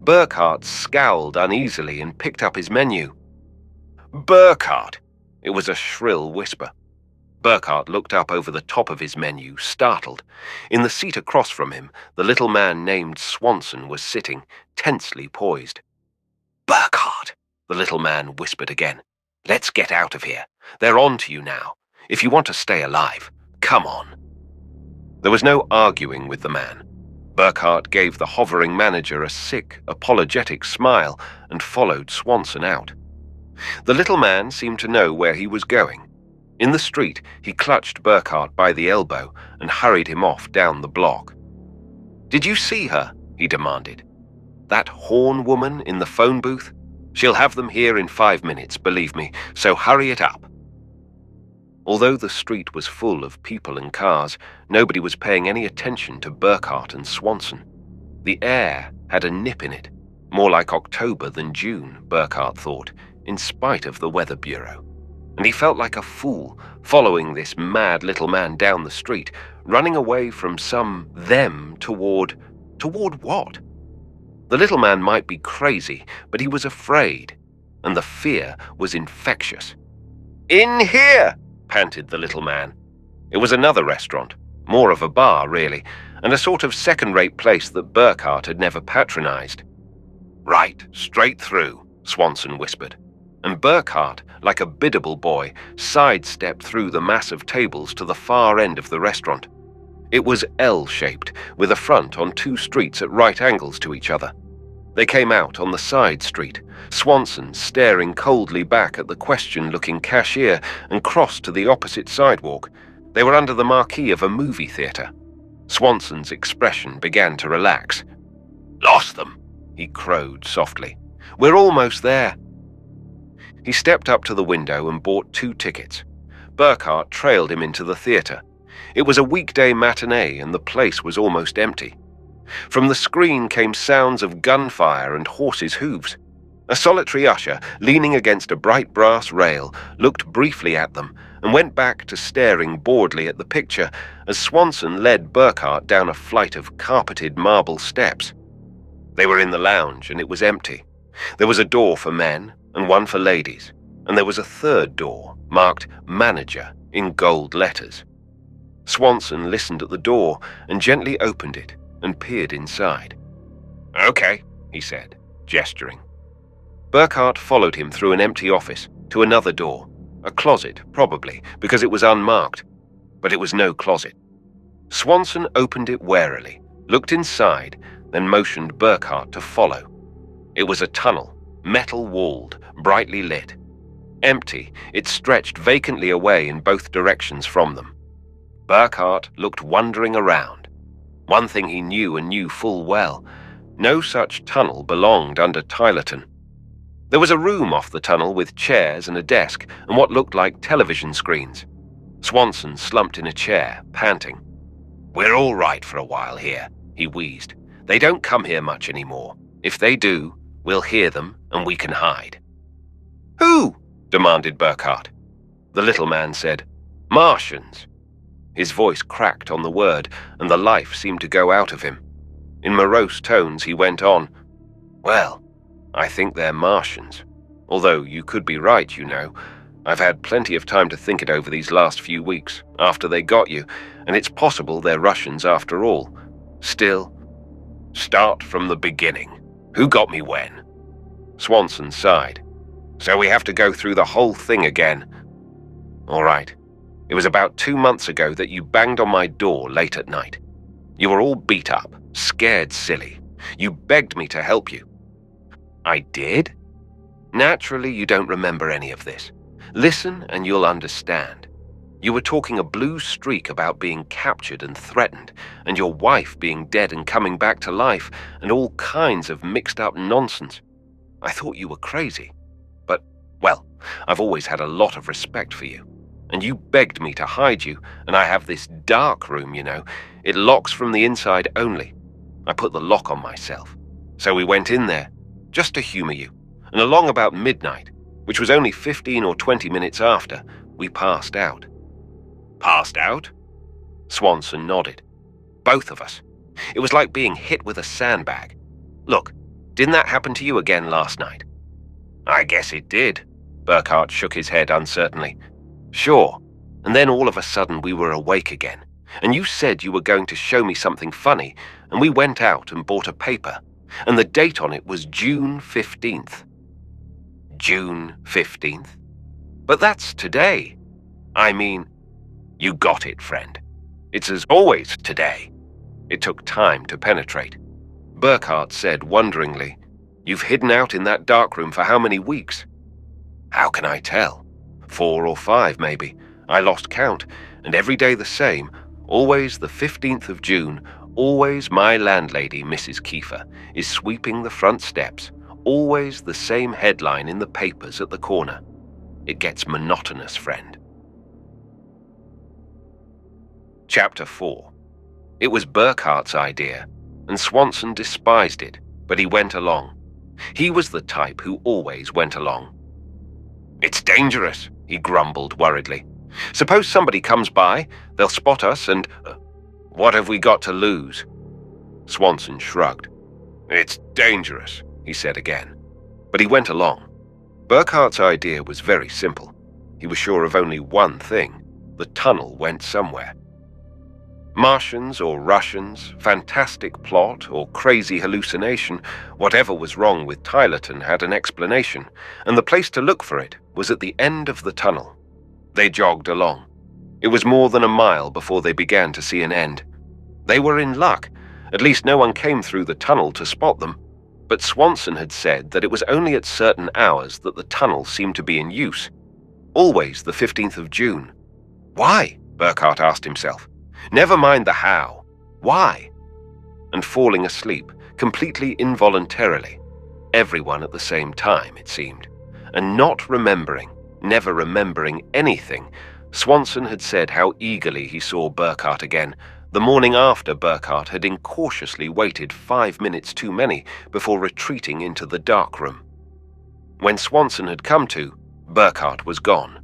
Burckhardt scowled uneasily and picked up his menu. "Burckhardt!" It was a shrill whisper. Burckhardt looked up over the top of his menu, startled. In the seat across from him, the little man named Swanson was sitting, tensely poised. "Burckhardt," the little man whispered again. "Let's get out of here. They're on to you now. If you want to stay alive, come on." There was no arguing with the man. Burckhardt gave the hovering manager a sick, apologetic smile and followed Swanson out. The little man seemed to know where he was going. In the street, he clutched Burckhardt by the elbow and hurried him off down the block. "Did you see her?" he demanded. "That Horn woman in the phone booth? She'll have them here in 5 minutes, believe me, so hurry it up." Although the street was full of people and cars, nobody was paying any attention to Burckhardt and Swanson. The air had a nip in it, more like October than June, Burckhardt thought, in spite of the Weather Bureau. And he felt like a fool, following this mad little man down the street, running away from some them toward what? The little man might be crazy, but he was afraid, and the fear was infectious. "In here!" panted the little man. It was another restaurant, more of a bar, really, and a sort of second-rate place that Burckhardt had never patronized. "Right, straight through," Swanson whispered, and Burckhardt, like a biddable boy, sidestepped through the mass of tables to the far end of the restaurant. It was L-shaped, with a front on 2 streets at right angles to each other. They came out on the side street, Swanson staring coldly back at the question-looking cashier, and crossed to the opposite sidewalk. They were under the marquee of a movie theater. Swanson's expression began to relax. "Lost them," he crowed softly. "We're almost there." He stepped up to the window and bought 2 tickets. Burckhardt trailed him into the theater. It was a weekday matinee and the place was almost empty. From the screen came sounds of gunfire and horses' hooves. A solitary usher, leaning against a bright brass rail, looked briefly at them and went back to staring boredly at the picture as Swanson led Burckhardt down a flight of carpeted marble steps. They were in the lounge and it was empty. There was a door for men and one for ladies, and there was a third door marked Manager in gold letters. Swanson listened at the door and gently opened it and peered inside. "Okay," he said, gesturing. Burckhardt followed him through an empty office to another door, a closet probably, because it was unmarked, but it was no closet. Swanson opened it warily, looked inside, then motioned Burckhardt to follow. It was a tunnel, metal-walled, brightly lit. Empty, it stretched vacantly away in both directions from them. Burckhardt looked wondering around. One thing he knew and knew full well: no such tunnel belonged under Tylerton. There was a room off the tunnel with chairs and a desk and what looked like television screens. Swanson slumped in a chair, panting. "We're all right for a while here," he wheezed. "They don't come here much anymore. If they do, we'll hear them and we can hide." "Who?" demanded Burckhardt. The little man said, "Martians." His voice cracked on the word, and the life seemed to go out of him. In morose tones he went on, "Well, I think they're Martians. Although you could be right, you know. I've had plenty of time to think it over these last few weeks, after they got you, and it's possible they're Russians after all. Still, start from the beginning. Who got me when?" Swanson sighed. "So we have to go through the whole thing again. All right. It was about 2 months ago that you banged on my door late at night. You were all beat up, scared silly. You begged me to help you." "I did?" Naturally, you don't remember any of this. Listen and you'll understand. You were talking a blue streak about being captured and threatened, and your wife being dead and coming back to life, and all kinds of mixed up nonsense. I thought you were crazy. But, well, I've always had a lot of respect for you. And you begged me to hide you, and I have this dark room, you know. It locks from the inside only. I put the lock on myself. So we went in there, just to humor you. And along about midnight, which was only 15 or 20 minutes after, we passed out. Passed out? Swanson nodded. Both of us. It was like being hit with a sandbag. Look, didn't that happen to you again last night? I guess it did. Burckhardt shook his head uncertainly. Sure. And then all of a sudden we were awake again. And you said you were going to show me something funny, and we went out and bought a paper. And the date on it was June 15th. June 15th? But that's today. I mean, you got it, friend. It's as always today. It took time to penetrate. Burckhardt said wonderingly, You've hidden out in that darkroom for how many weeks? How can I tell? 4 or 5, maybe. I lost count, and every day the same, always the 15th of June, always my landlady, Mrs. Kiefer, is sweeping the front steps, always the same headline in the papers at the corner. It gets monotonous, friend. Chapter 4. It was Burckhardt's idea, and Swanson despised it, but he went along. He was the type who always went along. It's dangerous, he grumbled worriedly. Suppose somebody comes by, they'll spot us and... what have we got to lose? Swanson shrugged. It's dangerous, he said again. But he went along. Burckhardt's idea was very simple. He was sure of only one thing. The tunnel went somewhere. Martians or Russians, fantastic plot or crazy hallucination, whatever was wrong with Tylerton had an explanation, and the place to look for it was at the end of the tunnel. They jogged along. It was more than a mile before they began to see an end. They were in luck. At least no one came through the tunnel to spot them. But Swanson had said that it was only at certain hours that the tunnel seemed to be in use. Always the 15th of June. Why? Burckhardt asked himself. Never mind the how. Why? And falling asleep, completely involuntarily. Everyone at the same time, it seemed. And not remembering, never remembering anything, Swanson had said how eagerly he saw Burckhardt again, the morning after Burckhardt had incautiously waited 5 minutes too many before retreating into the dark room. When Swanson had come to, Burckhardt was gone.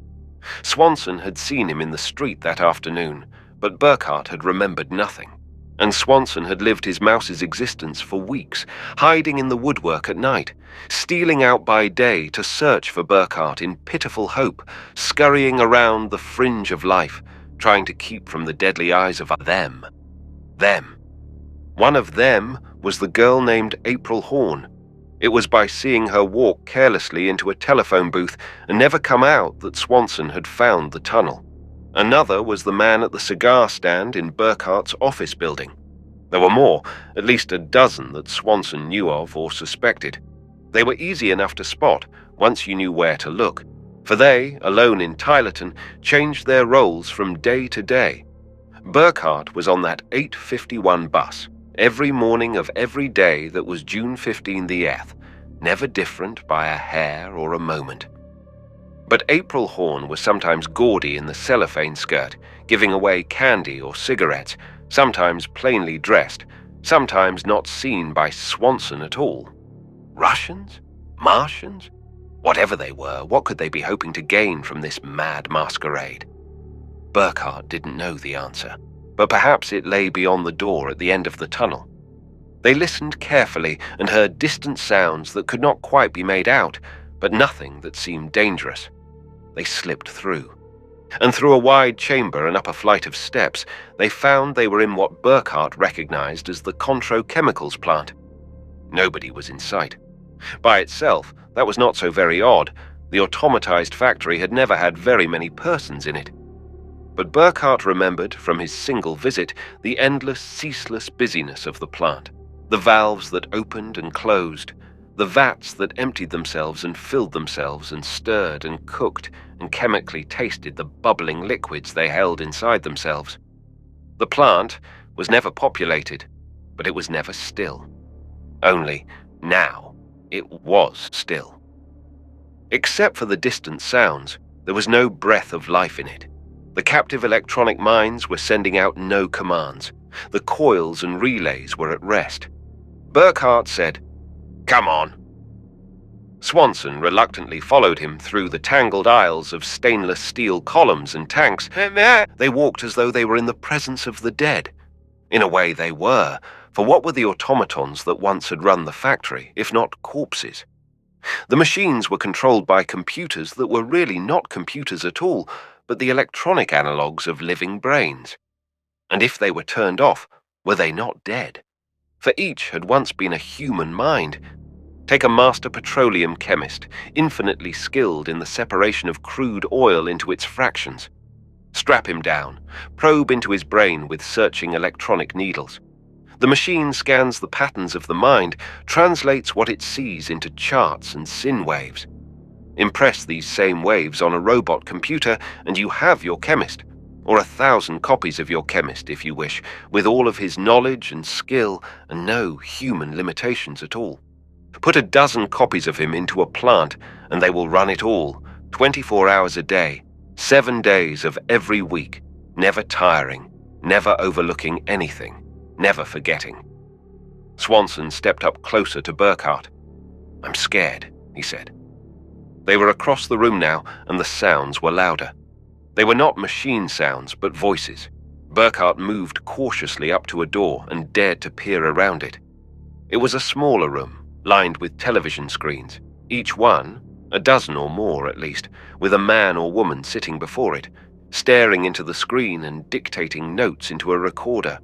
Swanson had seen him in the street that afternoon, but Burckhardt had remembered nothing, and Swanson had lived his mouse's existence for weeks, hiding in the woodwork at night, stealing out by day to search for Burckhardt in pitiful hope, scurrying around the fringe of life, trying to keep from the deadly eyes of them. Them. One of them was the girl named April Horn. It was by seeing her walk carelessly into a telephone booth and never come out that Swanson had found the tunnel. Another was the man at the cigar stand in Burckhardt's office building. There were more, at least a dozen that Swanson knew of or suspected. They were easy enough to spot once you knew where to look, for they, alone in Tylerton, changed their roles from day to day. Burckhardt was on that 8:51 bus, every morning of every day that was June 15 the 8th, never different by a hair or a moment. But April Horn was sometimes gaudy in the cellophane skirt, giving away candy or cigarettes, sometimes plainly dressed, sometimes not seen by Swanson at all. Russians? Martians? Whatever they were, what could they be hoping to gain from this mad masquerade? Burckhardt didn't know the answer, but perhaps it lay beyond the door at the end of the tunnel. They listened carefully and heard distant sounds that could not quite be made out, but nothing that seemed dangerous. They slipped through. And through a wide chamber and up a flight of steps, they found they were in what Burckhardt recognized as the Contro Chemicals plant. Nobody was in sight. By itself, that was not so very odd. The automatized factory had never had very many persons in it. But Burckhardt remembered from his single visit the endless, ceaseless busyness of the plant, the valves that opened and closed, The vats that emptied themselves and filled themselves and stirred and cooked and chemically tasted the bubbling liquids they held inside themselves. The plant was never populated, but it was never still. Only now it was still. Except for the distant sounds, there was no breath of life in it. The captive electronic minds were sending out no commands. The coils and relays were at rest. Burckhardt said, "Come on." Swanson reluctantly followed him through the tangled aisles of stainless steel columns and tanks. They walked as though they were in the presence of the dead. In a way they were, for what were the automatons that once had run the factory, if not corpses? The machines were controlled by computers that were really not computers at all, but the electronic analogues of living brains. And if they were turned off, were they not dead? For each had once been a human mind. Take a master petroleum chemist, infinitely skilled in the separation of crude oil into its fractions. Strap him down, probe into his brain with searching electronic needles. The machine scans the patterns of the mind, translates what it sees into charts and sin waves. Impress these same waves on a robot computer and you have your chemist, or 1,000 copies of your chemist if you wish, with all of his knowledge and skill and no human limitations at all. Put 12 copies of him into a plant and they will run it all, 24 hours a day, 7 days of every week, never tiring, never overlooking anything, never forgetting. Swanson stepped up closer to Burckhardt. "I'm scared," he said. They were across the room now, and the sounds were louder. They were not machine sounds, but voices. Burckhardt moved cautiously up to a door and dared to peer around it. It was a smaller room, lined with television screens, each one, 12 or more at least, with a man or woman sitting before it, staring into the screen and dictating notes into a recorder.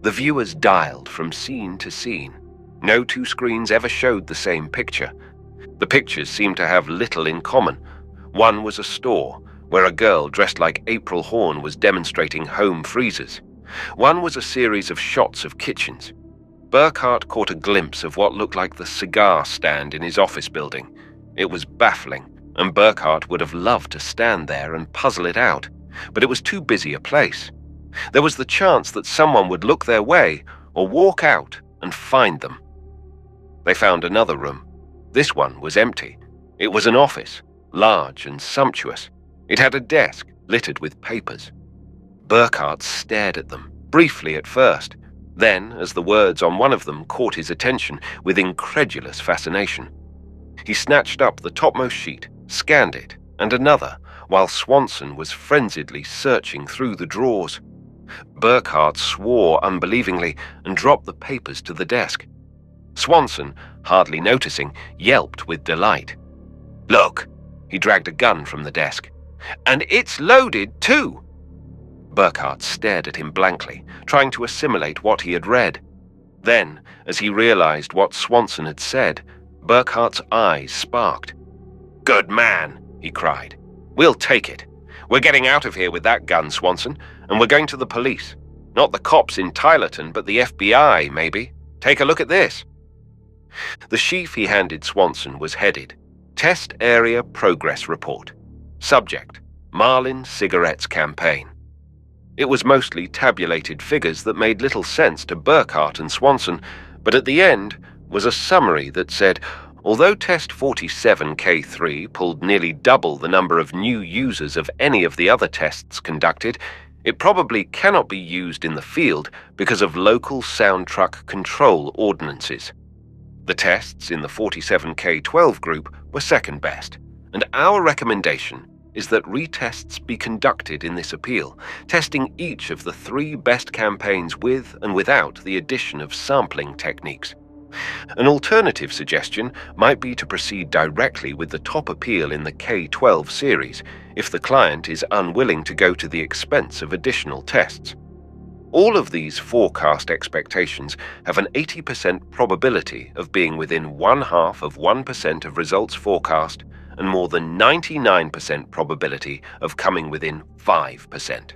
The viewers dialed from scene to scene. No two screens ever showed the same picture. The pictures seemed to have little in common. One was a store, where a girl dressed like April Horn was demonstrating home freezers. One was a series of shots of kitchens. Burckhardt caught a glimpse of what looked like the cigar stand in his office building. It was baffling, and Burckhardt would have loved to stand there and puzzle it out, but it was too busy a place. There was the chance that someone would look their way or walk out and find them. They found another room. This one was empty. It was an office, large and sumptuous. It had a desk littered with papers. Burckhardt stared at them, briefly at first. Then, as the words on one of them caught his attention with incredulous fascination, he snatched up the topmost sheet, scanned it, and another, while Swanson was frenziedly searching through the drawers. Burckhardt swore unbelievingly and dropped the papers to the desk. Swanson, hardly noticing, yelped with delight. "Look!" He dragged a gun from the desk. "And it's loaded, too!" Burckhardt stared at him blankly, trying to assimilate what he had read. Then, as he realized what Swanson had said, Burckhardt's eyes sparked. "Good man!" he cried. "We'll take it. We're getting out of here with that gun, Swanson, and we're going to the police. Not the cops in Tylerton, but the FBI, maybe. Take a look at this." The sheaf he handed Swanson was headed, Test Area Progress Report. Subject, Marlin Cigarettes Campaign. It was mostly tabulated figures that made little sense to Burckhardt and Swanson, but at the end was a summary that said, although Test 47K3 pulled nearly double the number of new users of any of the other tests conducted, it probably cannot be used in the field because of local sound truck control ordinances. The tests in the 47K12 group were second best, and our recommendation is that retests be conducted in this appeal, testing each of the 3 best campaigns with and without the addition of sampling techniques. An alternative suggestion might be to proceed directly with the top appeal in the K12 series if the client is unwilling to go to the expense of additional tests. All of these forecast expectations have an 80% probability of being within 0.5% of results forecast and more than 99% probability of coming within 5%.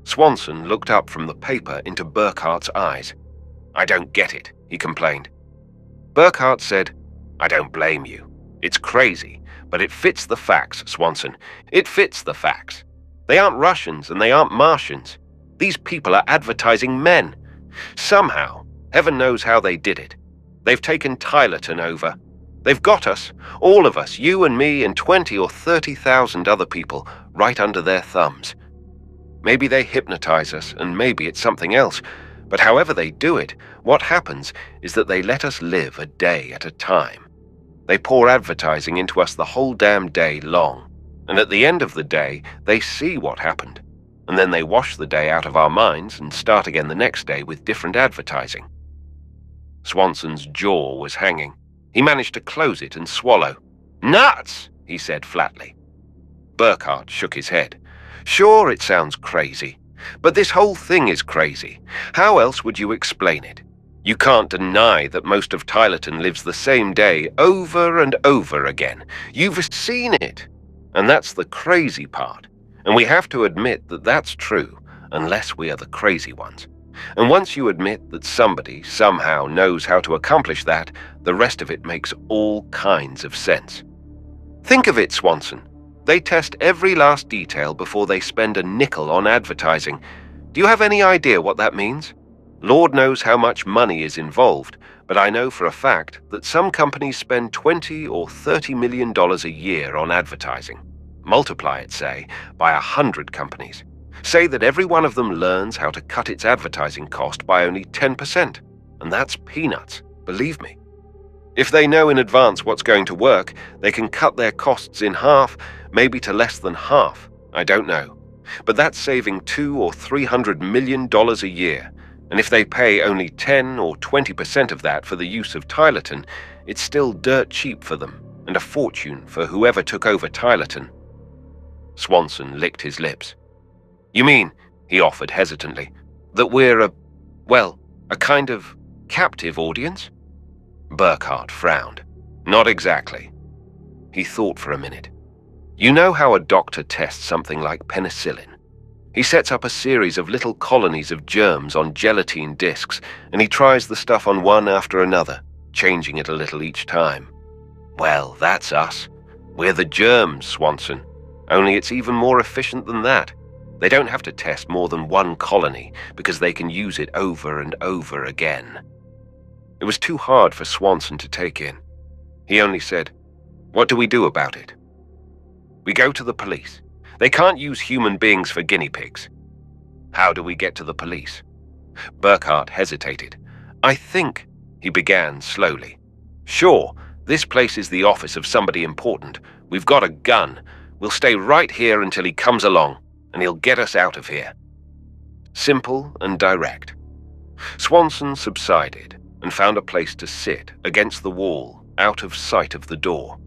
Swanson looked up from the paper into Burckhardt's eyes. "I don't get it," he complained. Burckhardt said, "I don't blame you. It's crazy, but it fits the facts, Swanson. It fits the facts. They aren't Russians and they aren't Martians. These people are advertising men. Somehow, heaven knows how they did it. They've taken Tylerton over. They've got us, all of us, you and me and 20 or 30,000 other people, right under their thumbs. Maybe they hypnotize us, and maybe it's something else. But however they do it, what happens is that they let us live a day at a time. They pour advertising into us the whole damn day long. And at the end of the day, they see what happened. And then they wash the day out of our minds and start again the next day with different advertising." Swanson's jaw was hanging. He managed to close it and swallow. "Nuts!" he said flatly. Burckhardt shook his head. "Sure, it sounds crazy. But this whole thing is crazy. How else would you explain it? You can't deny that most of Tylerton lives the same day over and over again. You've seen it. And that's the crazy part. And we have to admit that that's true, unless we are the crazy ones. And once you admit that somebody somehow knows how to accomplish that, the rest of it makes all kinds of sense. Think of it, Swanson. They test every last detail before they spend a nickel on advertising. Do you have any idea what that means? Lord knows how much money is involved, but I know for a fact that some companies spend $20 or $30 million a year on advertising. Multiply it, say, by 100 companies. Say that every one of them learns how to cut its advertising cost by only 10%, and that's peanuts, believe me. If they know in advance what's going to work, they can cut their costs in half, maybe to less than half, I don't know. But that's saving $200 or $300 million a year, and if they pay only 10 or 20% of that for the use of Tylerton, it's still dirt cheap for them, and a fortune for whoever took over Tylerton. Swanson licked his lips. "You mean," he offered hesitantly, "that we're a kind of captive audience?" Burckhardt frowned. "Not exactly." He thought for a minute. "You know how a doctor tests something like penicillin? He sets up a series of little colonies of germs on gelatine discs, and he tries the stuff on one after another, changing it a little each time. Well, that's us. We're the germs, Swanson. Only it's even more efficient than that. They don't have to test more than one colony because they can use it over and over again." It was too hard for Swanson to take in. He only said, "What do we do about it?" "We go to the police. They can't use human beings for guinea pigs." "How do we get to the police?" Burckhardt hesitated. "I think," he began slowly. "Sure, this place is the office of somebody important. We've got a gun. We'll stay right here until he comes along, and he'll get us out of here." Simple and direct. Swanson subsided and found a place to sit against the wall, out of sight of the door.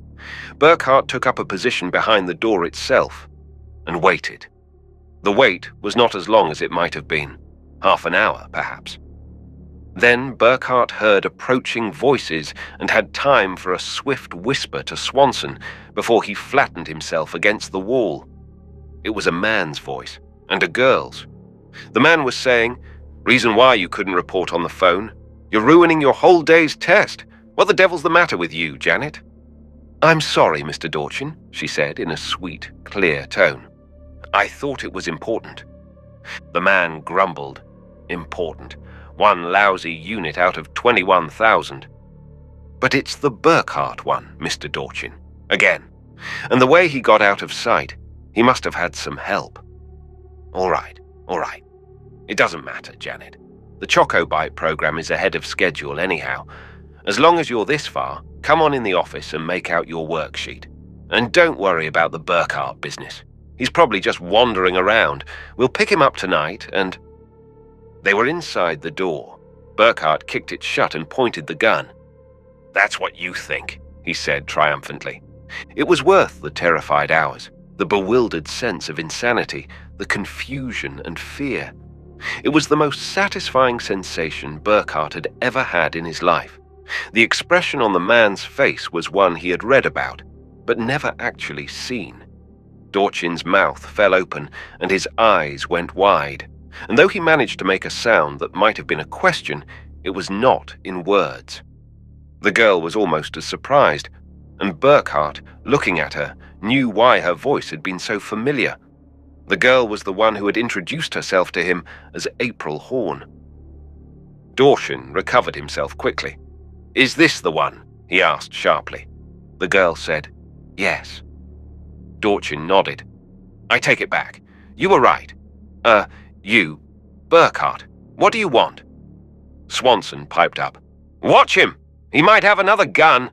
Burckhardt took up a position behind the door itself and waited. The wait was not as long as it might have been. Half an hour, perhaps. Then Burckhardt heard approaching voices and had time for a swift whisper to Swanson before he flattened himself against the wall. It was a man's voice, and a girl's. The man was saying, "Reason why you couldn't report on the phone? You're ruining your whole day's test. What the devil's the matter with you, Janet?" "I'm sorry, Mr. Dorchin," she said in a sweet, clear tone. "I thought it was important." The man grumbled. Important. One lousy unit out of 21,000. "But it's the Burckhardt one, Mr. Dorchin. Again. And the way he got out of sight, he must have had some help." All right. It doesn't matter, Janet. The Chocobite program is ahead of schedule anyhow. As long as you're this far, come on in the office and make out your worksheet. And don't worry about the Burckhardt business. He's probably just wandering around. We'll pick him up tonight and... They were inside the door. Burckhardt kicked it shut and pointed the gun. "That's what you think," he said triumphantly. It was worth the terrified hours, the bewildered sense of insanity, the confusion and fear. It was the most satisfying sensation Burckhardt had ever had in his life. The expression on the man's face was one he had read about, but never actually seen. Dorchin's mouth fell open and his eyes went wide, and though he managed to make a sound that might have been a question, it was not in words. The girl was almost as surprised, and Burckhardt, looking at her, knew why her voice had been so familiar. The girl was the one who had introduced herself to him as April Horn. Dorchin recovered himself quickly. "Is this the one?" he asked sharply. The girl said, "Yes." Dorchin nodded. "I take it back. You were right. You, Burckhardt, what do you want?" Swanson piped up. "Watch him! He might have another gun."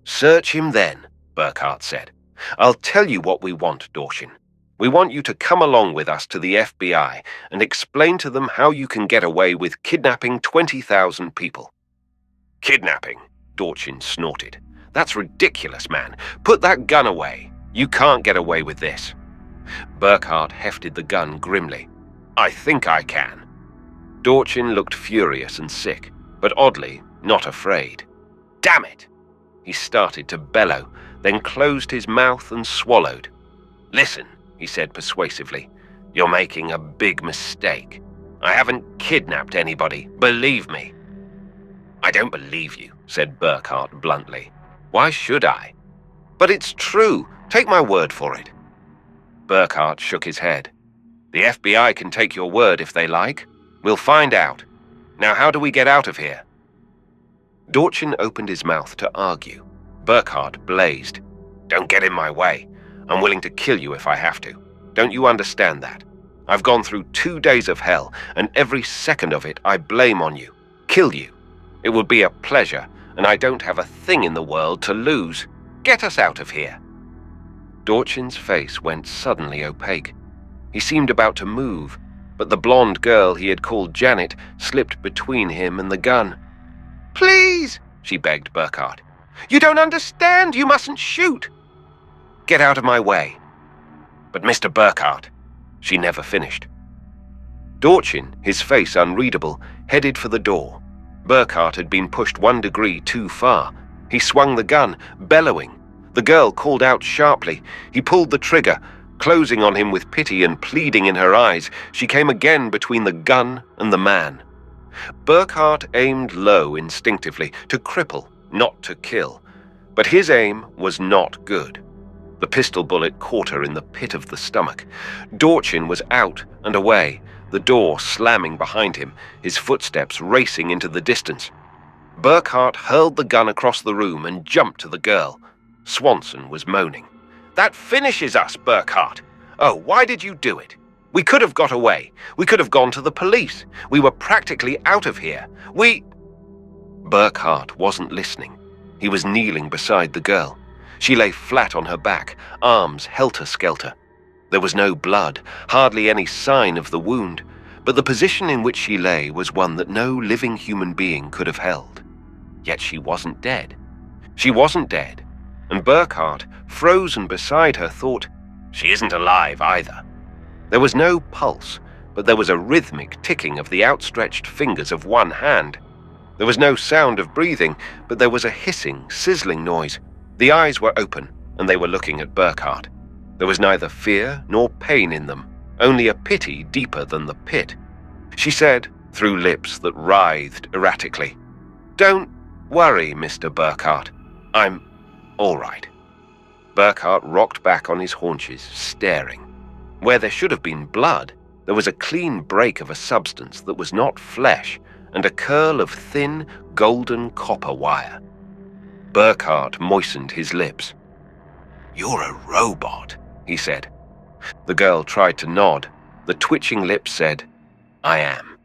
"Search him then," Burckhardt said. "I'll tell you what we want, Dorchin. We want you to come along with us to the FBI and explain to them how you can get away with kidnapping 20,000 people. "Kidnapping?" Dorchin snorted. "That's ridiculous, man. Put that gun away. You can't get away with this." Burckhardt hefted the gun grimly. "I think I can." Dorchin looked furious and sick, but oddly not afraid. "Damn it!" He started to bellow, then closed his mouth and swallowed. "Listen," he said persuasively, "you're making a big mistake. I haven't kidnapped anybody, believe me." "I don't believe you," said Burckhardt bluntly. "Why should I?" "But it's true. Take my word for it." Burckhardt shook his head. "The FBI can take your word if they like. We'll find out. Now how do we get out of here?" Dorchin opened his mouth to argue. Burckhardt blazed. "Don't get in my way. I'm willing to kill you if I have to. Don't you understand that? I've gone through 2 days of hell, and every second of it I blame on you. Kill you. It would be a pleasure, and I don't have a thing in the world to lose. Get us out of here." Dorchin's face went suddenly opaque. He seemed about to move, but the blonde girl he had called Janet slipped between him and the gun. "Please," she begged Burckhardt. "You don't understand. You mustn't shoot." "Get out of my way." "But Mr. Burckhardt," she never finished. Dorchin, his face unreadable, headed for the door. Burckhardt had been pushed 1 degree too far. He swung the gun, bellowing. The girl called out sharply. He pulled the trigger. Closing on him with pity and pleading in her eyes, she came again between the gun and the man. Burckhardt aimed low instinctively, to cripple, not to kill. But his aim was not good. The pistol bullet caught her in the pit of the stomach. Dorchin was out and away, the door slamming behind him, his footsteps racing into the distance. Burckhardt hurled the gun across the room and jumped to the girl. Swanson was moaning. "That finishes us, Burckhardt! Oh, why did you do it? We could have got away. We could have gone to the police. We were practically out of here. Burckhardt wasn't listening. He was kneeling beside the girl. She lay flat on her back, arms helter-skelter. There was no blood, hardly any sign of the wound, but the position in which she lay was one that no living human being could have held. Yet she wasn't dead. She wasn't dead, and Burckhardt, frozen beside her, thought, "She isn't alive either." There was no pulse, but there was a rhythmic ticking of the outstretched fingers of one hand. There was no sound of breathing, but there was a hissing, sizzling noise. The eyes were open, and they were looking at Burckhardt. There was neither fear nor pain in them, only a pity deeper than the pit. She said, through lips that writhed erratically, "Don't worry, Mr. Burckhardt. I'm all right." Burckhardt rocked back on his haunches, staring. Where there should have been blood, there was a clean break of a substance that was not flesh and a curl of thin, golden copper wire. Burckhardt moistened his lips. "You're a robot," he said. The girl tried to nod. The twitching lips said, "I am.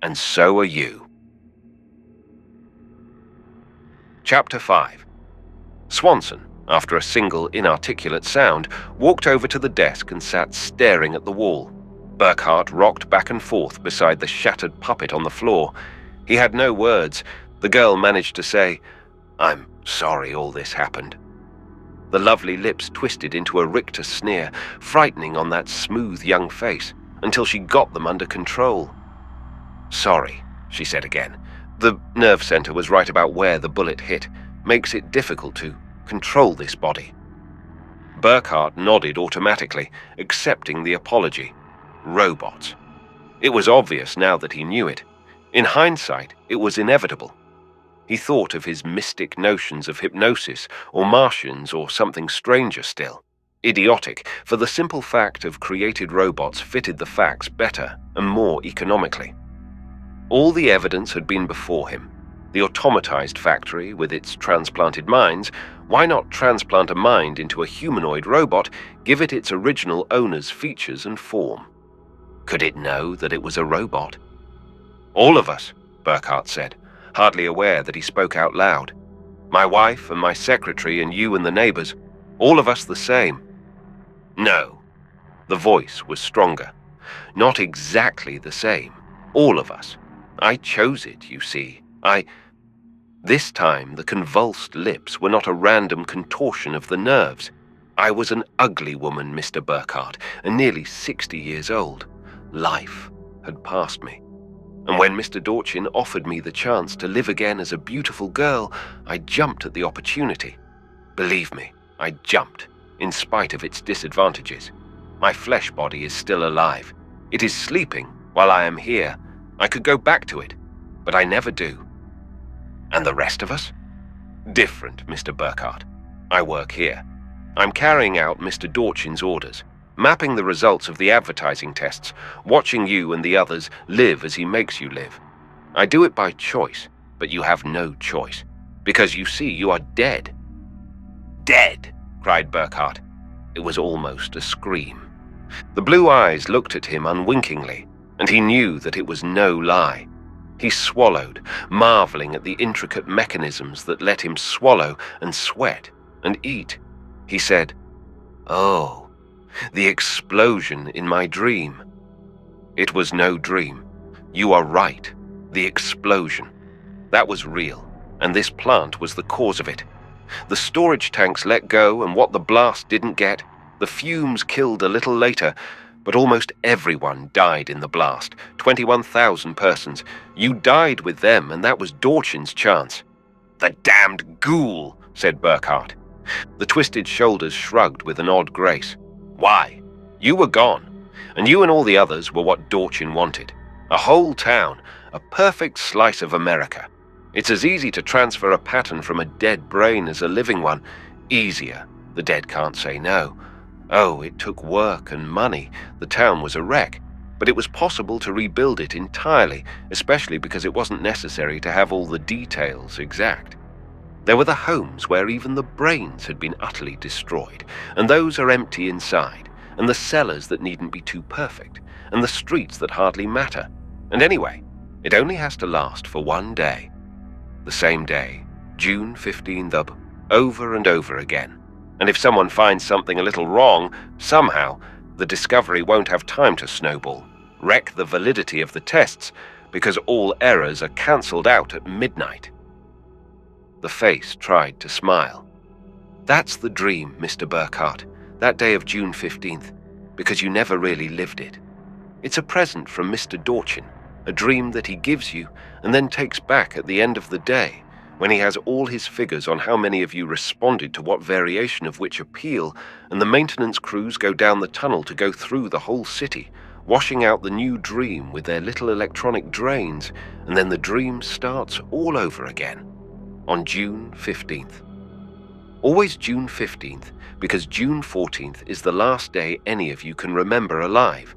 And so are you." Chapter 5. Swanson, after a single inarticulate sound, walked over to the desk and sat staring at the wall. Burckhardt rocked back and forth beside the shattered puppet on the floor. He had no words. The girl managed to say, "I'm sorry all this happened." The lovely lips twisted into a rictus sneer, frightening on that smooth young face, until she got them under control. "Sorry," she said again. "The nerve center was right about where the bullet hit. Makes it difficult to control this body." Burckhardt nodded automatically, accepting the apology. Robots. It was obvious now that he knew it. In hindsight, it was inevitable. He thought of his mystic notions of hypnosis, or Martians, or something stranger still. Idiotic, for the simple fact of created robots fitted the facts better and more economically. All the evidence had been before him. The automatized factory with its transplanted minds, why not transplant a mind into a humanoid robot, give it its original owner's features and form? Could it know that it was a robot? All of us, Burckhardt said, hardly aware that he spoke out loud. My wife and my secretary and you and the neighbors, all of us the same. No. The voice was stronger. Not exactly the same. All of us. I chose it, you see. This time the convulsed lips were not a random contortion of the nerves. I was an ugly woman, Mr. Burckhardt, and nearly 60 years old. Life had passed me. And when Mr. Dorchin offered me the chance to live again as a beautiful girl, I jumped at the opportunity. Believe me, I jumped, in spite of its disadvantages. My flesh body is still alive. It is sleeping while I am here. I could go back to it, but I never do. And the rest of us? Different, Mr. Burckhardt. I work here. I'm carrying out Mr. Dorchin's orders, mapping the results of the advertising tests, watching you and the others live as he makes you live. I do it by choice, but you have no choice, because you see you are dead. Dead, cried Burckhardt. It was almost a scream. The blue eyes looked at him unwinkingly, and he knew that it was no lie. He swallowed, marveling at the intricate mechanisms that let him swallow and sweat and eat. He said, "Oh, the explosion in my dream." It was no dream. You are right. The explosion. That was real, and this plant was the cause of it. The storage tanks let go, and what the blast didn't get, the fumes killed a little later, but almost everyone died in the blast. 21,000 persons. You died with them, and that was Dorchin's chance. The damned ghoul, said Burckhardt. The twisted shoulders shrugged with an odd grace. Why? You were gone, and you and all the others were what Dorchin wanted. A whole town, a perfect slice of America. It's as easy to transfer a pattern from a dead brain as a living one. Easier. The dead can't say no. Oh, it took work and money. The town was a wreck. But it was possible to rebuild it entirely, especially because it wasn't necessary to have all the details exact. There were the homes where even the brains had been utterly destroyed, and those are empty inside, and the cellars that needn't be too perfect, and the streets that hardly matter. And anyway, it only has to last for one day. The same day, June 15th, over and over again. And if someone finds something a little wrong, somehow, the discovery won't have time to snowball, wreck the validity of the tests, because all errors are cancelled out at midnight. The face tried to smile. That's the dream, Mr. Burckhardt, that day of June 15th, because you never really lived it. It's a present from Mr. Dorchin, a dream that he gives you and then takes back at the end of the day, when he has all his figures on how many of you responded to what variation of which appeal, and the maintenance crews go down the tunnel to go through the whole city, washing out the new dream with their little electronic drains, and then the dream starts all over again. On June 15th. Always June 15th, because June 14th is the last day any of you can remember alive.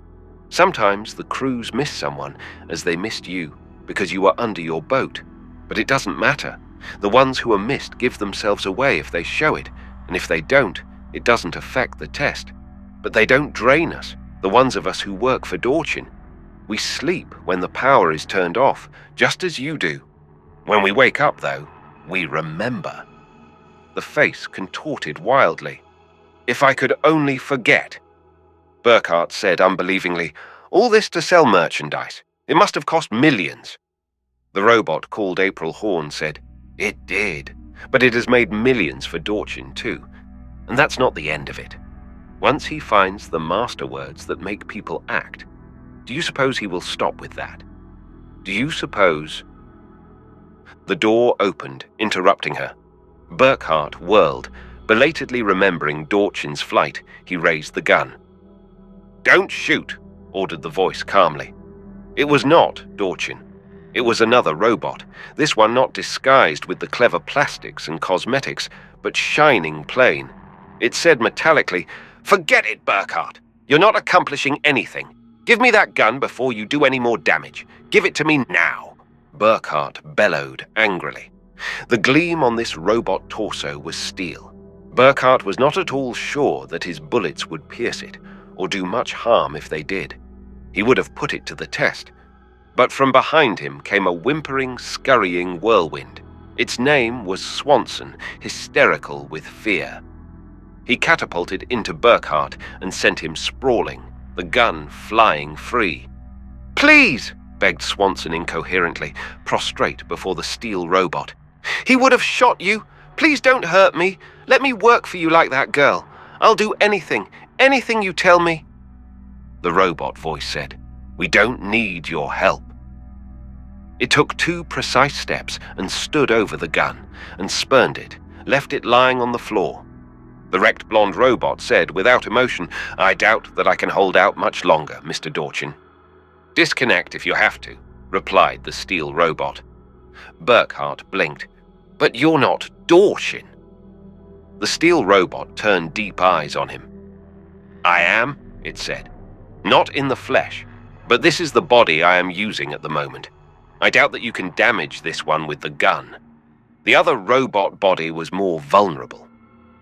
Sometimes the crews miss someone, as they missed you, because you were under your boat. But it doesn't matter. The ones who are missed give themselves away if they show it, and if they don't, it doesn't affect the test. But they don't drain us, the ones of us who work for Dorchin. We sleep when the power is turned off, just as you do. When we wake up, though, we remember. The face contorted wildly. If I could only forget. Burckhardt said unbelievingly, all this to sell merchandise. It must have cost millions. The robot called April Horn said, it did, but it has made millions for Dorchin too. And that's not the end of it. Once he finds the master words that make people act, do you suppose he will stop with that? Do you suppose... The door opened, interrupting her. Burckhardt whirled. Belatedly remembering Dorchin's flight, he raised the gun. Don't shoot, ordered the voice calmly. It was not Dorchin. It was another robot, this one not disguised with the clever plastics and cosmetics, but shining plain. It said metallically, "Forget it, Burckhardt. You're not accomplishing anything. Give me that gun before you do any more damage. Give it to me now." Burckhardt bellowed angrily. The gleam on this robot torso was steel. Burckhardt was not at all sure that his bullets would pierce it, or do much harm if they did. He would have put it to the test. But from behind him came a whimpering, scurrying whirlwind. Its name was Swanson, hysterical with fear. He catapulted into Burckhardt and sent him sprawling, the gun flying free. "Please!" begged Swanson incoherently, prostrate before the steel robot. "He would have shot you. Please don't hurt me. Let me work for you like that girl. I'll do anything you tell me." The robot voice said, "We don't need your help." It took 2 precise steps and stood over the gun, and spurned it, left it lying on the floor. The wrecked blonde robot said without emotion, "I doubt that I can hold out much longer, Mr. Dorchin." "Disconnect if you have to," replied the steel robot. Burckhardt blinked. "But you're not Dorchin." The steel robot turned deep eyes on him. "I am," it said. "Not in the flesh, but this is the body I am using at the moment. I doubt that you can damage this one with the gun. The other robot body was more vulnerable.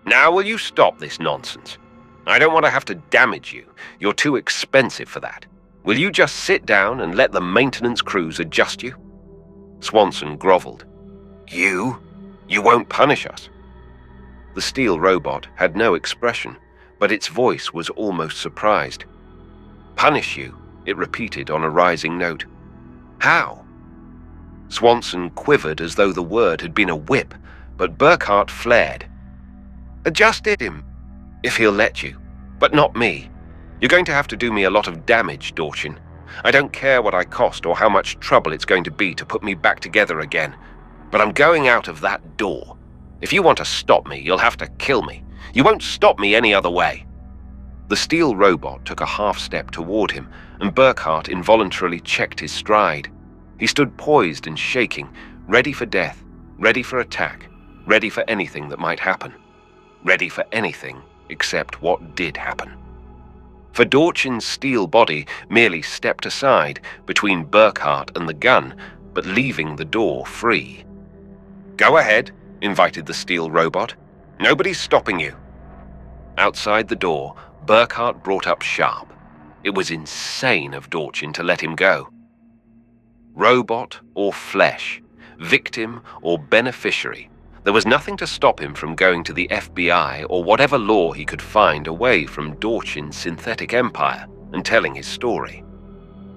Now will you stop this nonsense? I don't want to have to damage you. You're too expensive for that. Will you just sit down and let the maintenance crews adjust you?" Swanson groveled. You won't punish us." The steel robot had no expression, but its voice was almost surprised. "Punish you," it repeated on a rising note. "How?" Swanson quivered as though the word had been a whip, but Burckhardt flared. "Adjust him, if he'll let you, but not me. You're going to have to do me a lot of damage, Dorchin. I don't care what I cost or how much trouble it's going to be to put me back together again, but I'm going out of that door. If you want to stop me, you'll have to kill me. You won't stop me any other way." The steel robot took a half-step toward him, and Burckhardt involuntarily checked his stride. He stood poised and shaking, ready for death, ready for attack, ready for anything that might happen. Ready for anything except what did happen. For Dorchin's steel body merely stepped aside between Burckhardt and the gun, but leaving the door free. "Go ahead," invited the steel robot. "Nobody's stopping you." Outside the door, Burckhardt brought up sharp. It was insane of Dorchin to let him go. Robot or flesh, victim or beneficiary, there was nothing to stop him from going to the FBI or whatever law he could find away from Dorchin's synthetic empire and telling his story.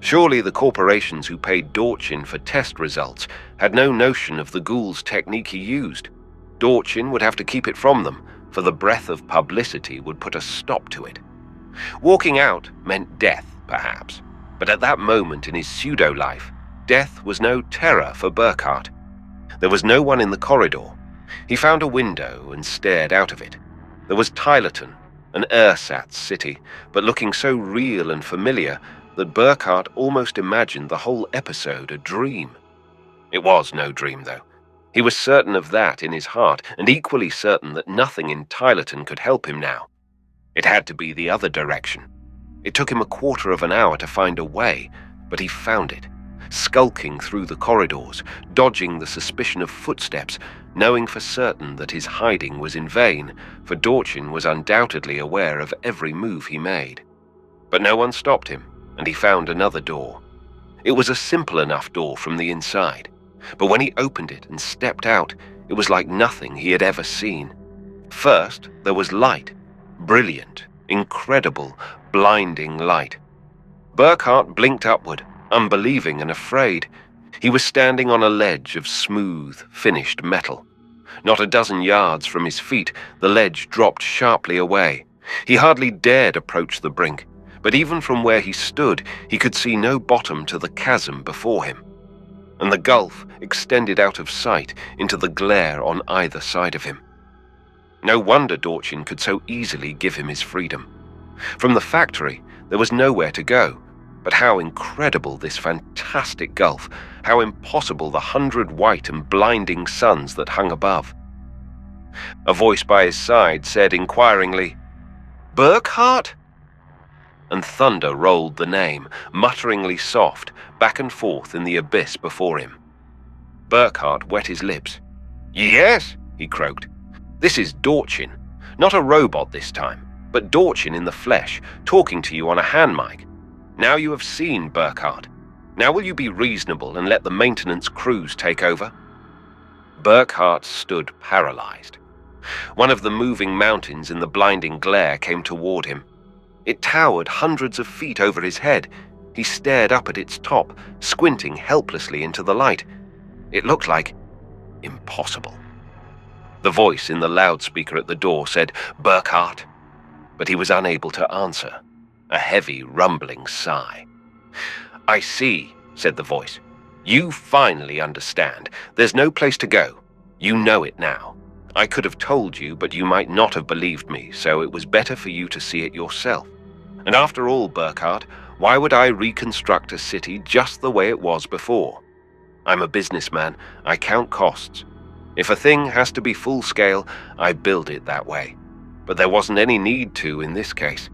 Surely the corporations who paid Dorchin for test results had no notion of the ghoul's technique he used. Dorchin would have to keep it from them, for the breath of publicity would put a stop to it. Walking out meant death, perhaps, but at that moment in his pseudo-life, death was no terror for Burckhardt. There was no one in the corridor. He found a window and stared out of it. There was Tylerton, an ersatz city, but looking so real and familiar that Burckhardt almost imagined the whole episode a dream. It was no dream, though. He was certain of that in his heart, and equally certain that nothing in Tylerton could help him now. It had to be the other direction. It took him a quarter of an hour to find a way, but he found it, skulking through the corridors, dodging the suspicion of footsteps, knowing for certain that his hiding was in vain, for Dorchin was undoubtedly aware of every move he made. But no one stopped him, and he found another door. It was a simple enough door from the inside, but when he opened it and stepped out, it was like nothing he had ever seen. First, there was light. Brilliant, incredible, blinding light. Burckhardt blinked upward, unbelieving and afraid. He was standing on a ledge of smooth, finished metal. Not a dozen yards from his feet, the ledge dropped sharply away. He hardly dared approach the brink, but even from where he stood, he could see no bottom to the chasm before him. And the gulf extended out of sight into the glare on either side of him. No wonder Dorchin could so easily give him his freedom. From the factory, there was nowhere to go, But how incredible this fantastic gulf, how impossible the 100 white and blinding suns that hung above. A voice by his side said inquiringly, "Burckhardt?" And thunder rolled the name, mutteringly soft, back and forth in the abyss before him. Burckhardt wet his lips. "Yes," he croaked. "This is Dorchin. Not a robot this time, but Dorchin in the flesh, talking to you on a hand mic. Now you have seen Burckhardt. Now will you be reasonable and let the maintenance crews take over?" Burckhardt stood paralyzed. One of the moving mountains in the blinding glare came toward him. It towered hundreds of feet over his head. He stared up at its top, squinting helplessly into the light. It looked like impossible. The voice in the loudspeaker at the door said, "Burckhardt," but he was unable to answer. A heavy, rumbling sigh. "I see," said the voice. "You finally understand. There's no place to go. You know it now. I could have told you, but you might not have believed me, so it was better for you to see it yourself. And after all, Burckhardt, why would I reconstruct a city just the way it was before? I'm a businessman. I count costs. If a thing has to be full scale, I build it that way. But there wasn't any need to in this case."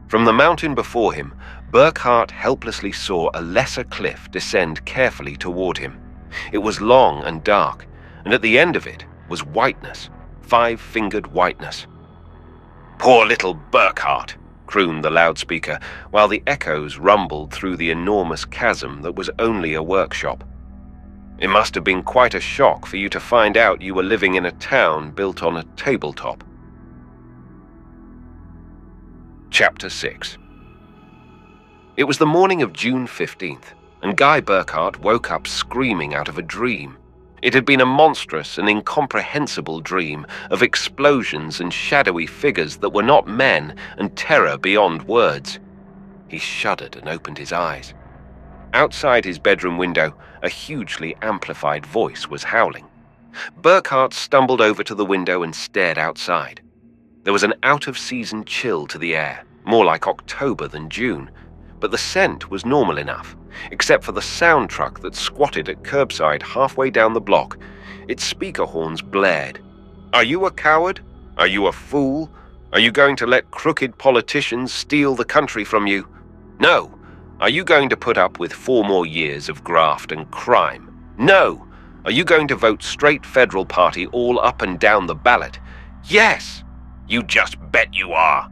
From the mountain before him, Burckhardt helplessly saw a lesser cliff descend carefully toward him. It was long and dark, and at the end of it was whiteness, 5-fingered whiteness. "Poor little Burckhardt," crooned the loudspeaker, while the echoes rumbled through the enormous chasm that was only a workshop. "It must have been quite a shock for you to find out you were living in a town built on a tabletop." Chapter 6. It was the morning of June 15th, and Guy Burckhardt woke up screaming out of a dream. It had been a monstrous and incomprehensible dream of explosions and shadowy figures that were not men and terror beyond words. He shuddered and opened his eyes. Outside his bedroom window, a hugely amplified voice was howling. Burckhardt stumbled over to the window and stared outside. There was an out-of-season chill to the air, more like October than June, but the scent was normal enough, except for the sound truck that squatted at curbside halfway down the block. Its speaker horns blared. "Are you a coward? Are you a fool? Are you going to let crooked politicians steal the country from you? No. Are you going to put up with 4 more years of graft and crime? No. Are you going to vote straight Federal Party all up and down the ballot? Yes. You just bet you are."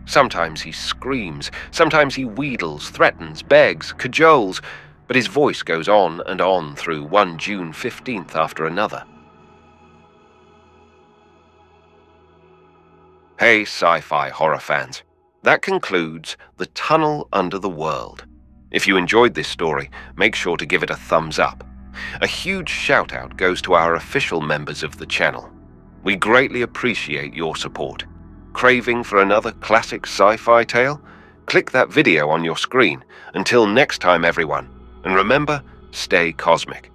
Sometimes he screams, sometimes he wheedles, threatens, begs, cajoles, but his voice goes on and on through one June 15th after another. Hey, sci-fi horror fans. That concludes The Tunnel Under the World. If you enjoyed this story, make sure to give it a thumbs up. A huge shout out goes to our official members of the channel. We greatly appreciate your support. Craving for another classic sci-fi tale? Click that video on your screen. Until next time, everyone. And remember, stay cosmic.